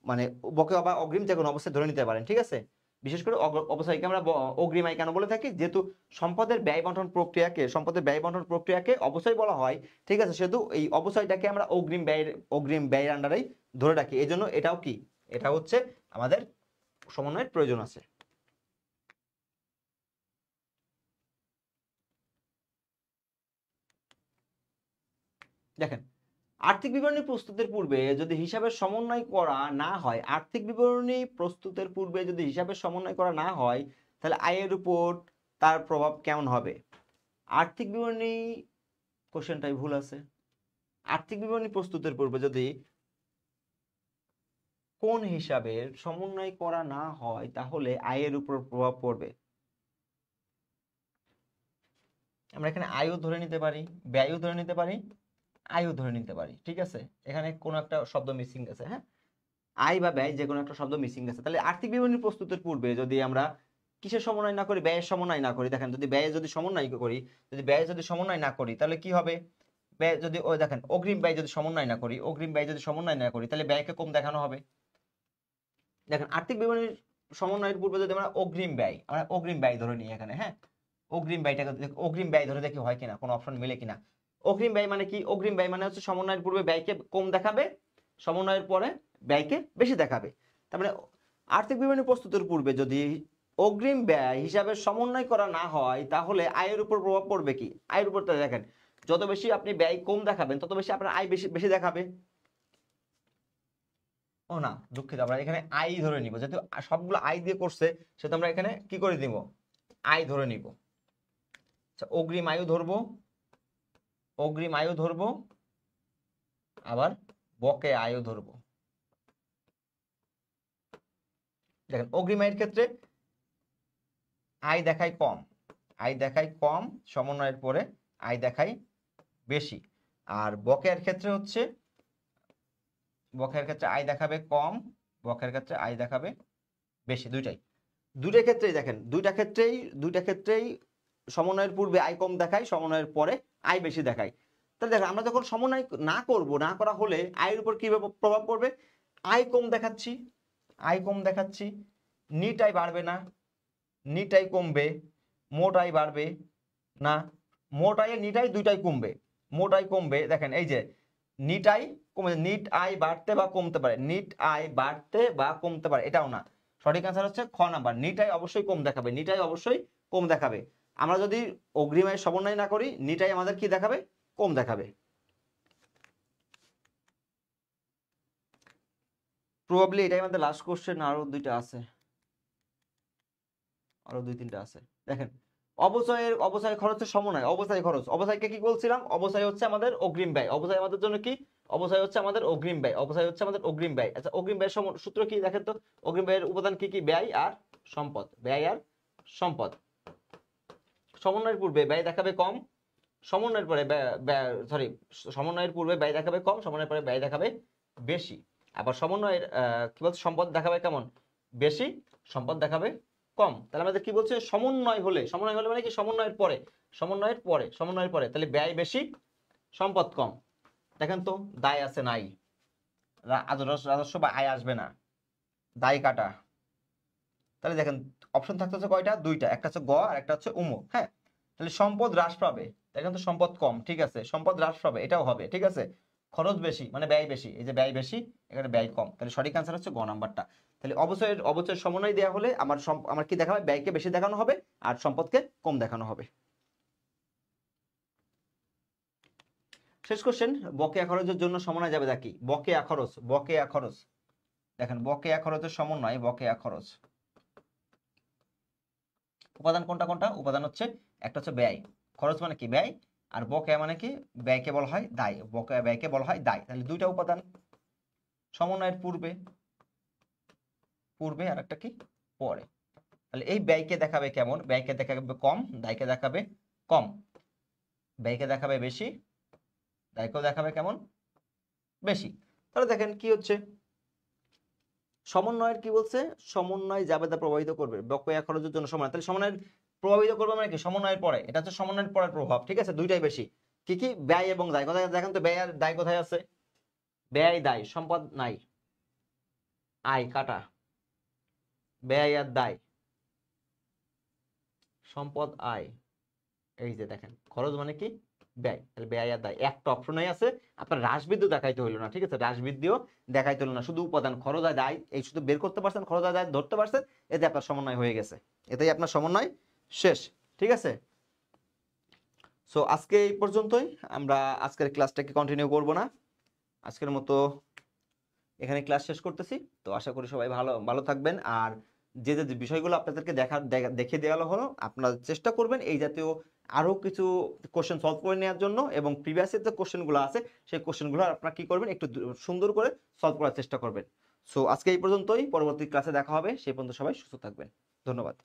মানে বকেয়া বা অগ্রিম যে কোনো অবস্থায় ধরে নিতে পারেন, ঠিক আছে। বিশেষ করে অবচয়কে আমরা অগ্রিম আয় কেন বলে থাকি? যেহেতু সম্পদের ব্যয় বন্টন প্রক্রিয়াকে অবচয় বলা হয়, ঠিক আছে, সেহেতু এই অবচয়টাকে আমরা অগ্রিম ব্যয়ের আন্ডারেই ধরে রাখি। এই জন্য এটাও কি, এটা হচ্ছে আমাদের সমন্বয়ের প্রয়োজন আছে। দেখেন আর্থিক বিবরণী প্রস্তুতের পূর্বে যদি হিসাবের সমন্বয় করা না হয়, তাহলে আয়ের উপর তার প্রভাব কেমন হবে? আর্থিক বিবরণী, কোশ্চেনটাই ভুল আছে। আর্থিক বিবরণী প্রস্তুতের পূর্বে যদি কোন হিসাবের সমন্বয় করা না হয় তাহলে আয়ের উপর প্রভাব পড়বে। আমরা এখানে আয়ও ধরে নিতে পারি, ব্যয়ও ধরে নিতে পারি, আয়ও ধরে নিতে পারি, ঠিক আছে। এখানে কোনো একটা শব্দ মিসিং আছে, হ্যাঁ, আয় বা ব্যয় যে কোনো একটা শব্দ মিসিং আছে। তাহলে আর্থিক বিবরণী প্রস্তুতের পূর্বে যদি আমরা কিসের সমন্বয় না করি? ব্যয়ের সমন্বয় না করি। দেখেন যদি ব্যয় যদি সমন্বয় না করি তাহলে কি হবে? ব্যয় যদি দেখেন অগ্রিম ব্যয় যদি সমন্বয় না করি তাহলে ব্যয়কে কম দেখানো হবে। দেখেন আর্থিক বিবরণীর সমন্বয়ের পূর্বে যদি আমরা অগ্রিম ব্যয় ধরে নিই এখানে, হ্যাঁ, অগ্রিম ব্যয় ধরে দেখি হয় কিনা, কোনো অপশন মিলে কিনা। অগ্রিম ব্যয় মানে কি? অগ্রিম ব্যয় মানে হচ্ছে সমন্বয়ের পূর্বে ব্যয়কে কম দেখাবে, সমন্বয়ের পরে ব্যয়কে বেশি দেখাবে। তার মানে আর্থিক বিবরণী প্রস্তুতের পূর্বে যদি অগ্রিম ব্যয় হিসাবে সমন্বয় করা না হয় তাহলে আয়ের উপর প্রভাব পড়বে কি? আয়ের উপর তো দেখেন যত বেশি আপনি ব্যয় কম দেখাবেন তত বেশি আপনার আয় বেশি দেখাবে। ও না, দুঃখিত, আমরা এখানে আই ধরে নিব, যেহেতু সবগুলো আই দিয়ে করছে সেহেতু আমরা এখানে কি করে দিব? আই ধরে নিব। আচ্ছা অগ্রিম আয়ু ধরবো, আবার বকেয়া আয়ু ধরবো। দেখেন অগ্রিম আয়ের ক্ষেত্রে আয় দেখায় কম, সমন্বয়ের পরে আয় দেখায় বেশি। আর বকেয়ার ক্ষেত্রে আয় দেখাবে কম, বকেয়ার ক্ষেত্রে আয় দেখাবে বেশি। দুইটা ক্ষেত্রেই দেখেন দুইটা ক্ষেত্রেই সমন্বয়ের পূর্বে আয় কম দেখায়, সমন্বয়ের পরে আয় বেশি দেখায়। তাহলে দেখেন আমরা যখন সমন্বয় না করা হলে আয়ের উপর কি প্রভাব পড়বে? আয় কম দেখাচ্ছি, নিট আয় বাড়বে না, নিট আয় কমবে, মোট আয় বাড়বে না, মোট আয় নিট আয় দুইটাই কমবে, মোট আয় কমবে। দেখেন এই যে নিট আয় কমে, নিট আয় বাড়তে বা কমতে পারে, এটাও না। সঠিক আনসার হচ্ছে খ নাম্বার, নিট আয় অবশ্যই কম দেখাবে। আমরা যদি অগ্রিম আয় সমন্বয় না করি নিট আয় আমাদের কি দেখাবে? কম দেখাবে। প্রবাবলি এটাই আমাদের লাস্ট কোশ্চেন, আরো দুইটা আছে, আরো দুই তিনটা আছে। দেখেন অবচয় খরচের সমন্বয়, অবচয় খরচ, অবচয়কে কি বলছিলাম, অবচয় হচ্ছে আমাদের অগ্রিম ব্যয়, অবচয় আমাদের জন্য কি, অবচয় হচ্ছে আমাদের অগ্রিম ব্যয়, অবচয় হচ্ছে আমাদের অগ্রিম ব্যয়। আচ্ছা অগ্রিম ব্যয়ের সূত্র কি দেখেন তো, অগ্রিম ব্যয়ের উপাদান কি কি, ব্যয় আর সম্পদ, ব্যয় আর সম্পদ। সমন্বয়ের পূর্বে ব্যয় দেখাবে কম, সমন্বয়ের পরে সরি, সমন্বয়ের পূর্বে ব্যয় দেখাবে কম, সমন্বয়ের পরে ব্যয় দেখাবে বেশি। আবার সমন্বয়ের কি বলছে, সম্পদ দেখাবে কেমন, বেশি, সম্পদ দেখাবে কম। তাহলে আমাদের কি বলছে, সমন্বয় হলে, সমন্বয় হলে মানে কি, সমন্বয়ের পরে, সমন্বয়ের পরে, সমন্বয়ের পরে, তাহলে ব্যয় বেশি সম্পদ কম। দেখেন তো দায় আছে নাই, রাজস্ব বা আয় আসবে না, দায় কাটা। তাহলে দেখেন অপশন থাকতে হচ্ছে কয়টা, দুইটা, একটা হচ্ছে গ আর একটা হচ্ছে উম। হ্যাঁ, তাহলে সম্পদ হ্রাস পাবে, দেখেন তো সম্পদ কম, ঠিক আছে, সম্পদ হ্রাস পাবে, এটাও হবে, ঠিক আছে। খরচ বেশি মানে ব্যয় বেশি, এই যে ব্যয় বেশি, এখানে ব্যয় কম, তাহলে সঠিক আনসার হচ্ছে গ নাম্বারটা। তাহলে অবচয়ের সমন্বয় দেওয়া হলে আমার কি দেখাবে, ব্যয়কে বেশি দেখানো হবে আর সম্পদকে কম দেখানো হবে। শেষ কোশ্চেন, বকেয়া খরচের জন্য সমন্বয় যাবে কি, বকেয়া খরচ, বকেয়া খরচ। দেখেন বকেয়া খরচের সমন্বয়, বকেয়া খরচ উপাদান কোনটা কোনটা, উপাদান হচ্ছে একটা হচ্ছে ব্যয়, খরচ মানে কি ব্যয়, আর বকেয়া মানে কি, ব্যয়কে বলা হয় দায়, বকেয়া ব্যয়কে বলা হয় দায়। তাহলে দুইটা উপাদান, সমন্বয়ের পূর্বে, পূর্বে আর একটা কি পরে। তাহলে এই ব্যয়কে দেখাবে কেমন, ব্যয়কে দেখাবে কম, দায়কে দেখাবে কম, ব্যয়কে দেখাবে বেশি, দায়কেও দেখাবে কেমন, বেশি। তাহলে দেখেন কি হচ্ছে, সমন্বয়ের কি বলছে, সমন্বয় জাবেদা প্রভাবিত করবে বকেয়া খরচের জন্য সমন্বয়। তাহলে সমন্বয়ের প্রভাবিত করবে মানে কি, সমন্বয়ের পরে, এটা হচ্ছে সমন্বয়ের পরের প্রভাব, ঠিক আছে, দুইটাই বেশি। কি কি, ব্যয় এবং দায়। কোথায় দেখেন তো, ব্যয় আর দায় কোথায় আছে, ব্যয় দায়, সম্পদ নাই, আয় কাটা, ব্যয় আর দায়, সম্পদ আয়, এই যে দেখেন খরচ মানে কি ব্যয়, তাহলে ব্যয় আর দায় একটা অপশনই আছে। আপনার হ্রাসবৃদ্ধি দেখাইতে হইলো না, ঠিক আছে, হ্রাসবৃদ্ধিও দেখাইতে হইলো না, শুধু উপাদান খরচ আর দায় এই শুধু বের করতে পারছেন, খরচ আর দায় ধরতে পারছেন, এতে আপনার সমন্বয় হয়ে গেছে, এতেই আপনার সমন্বয় শেষ, ঠিক আছে। সো আজকে এই পর্যন্তই, আমরা আজকের ক্লাসটাকে কন্টিনিউ করব না, আজকের মতো এখানে ক্লাস শেষ করতেছি। তো আশা করি সবাই ভালো ভালো থাকবেন। আর যে যে বিষয়গুলো আপনাদেরকে দেখে দেওয়া হলো, আপনারা চেষ্টা করবেন এই জাতীয় আরো কিছু কোশ্চেন সলভ করে নেওয়ার জন্য, এবং প্রিভিয়াসের যে কোশ্চেনগুলো আছে সেই কোশ্চেনগুলো আপনারা কি করবেন, একটু সুন্দর করে সলভ করার চেষ্টা করবেন। সো আজকে এই পর্যন্তই, পরবর্তী ক্লাসে দেখা হবে, সেই পর্যন্ত সবাই সুস্থ থাকবেন, ধন্যবাদ।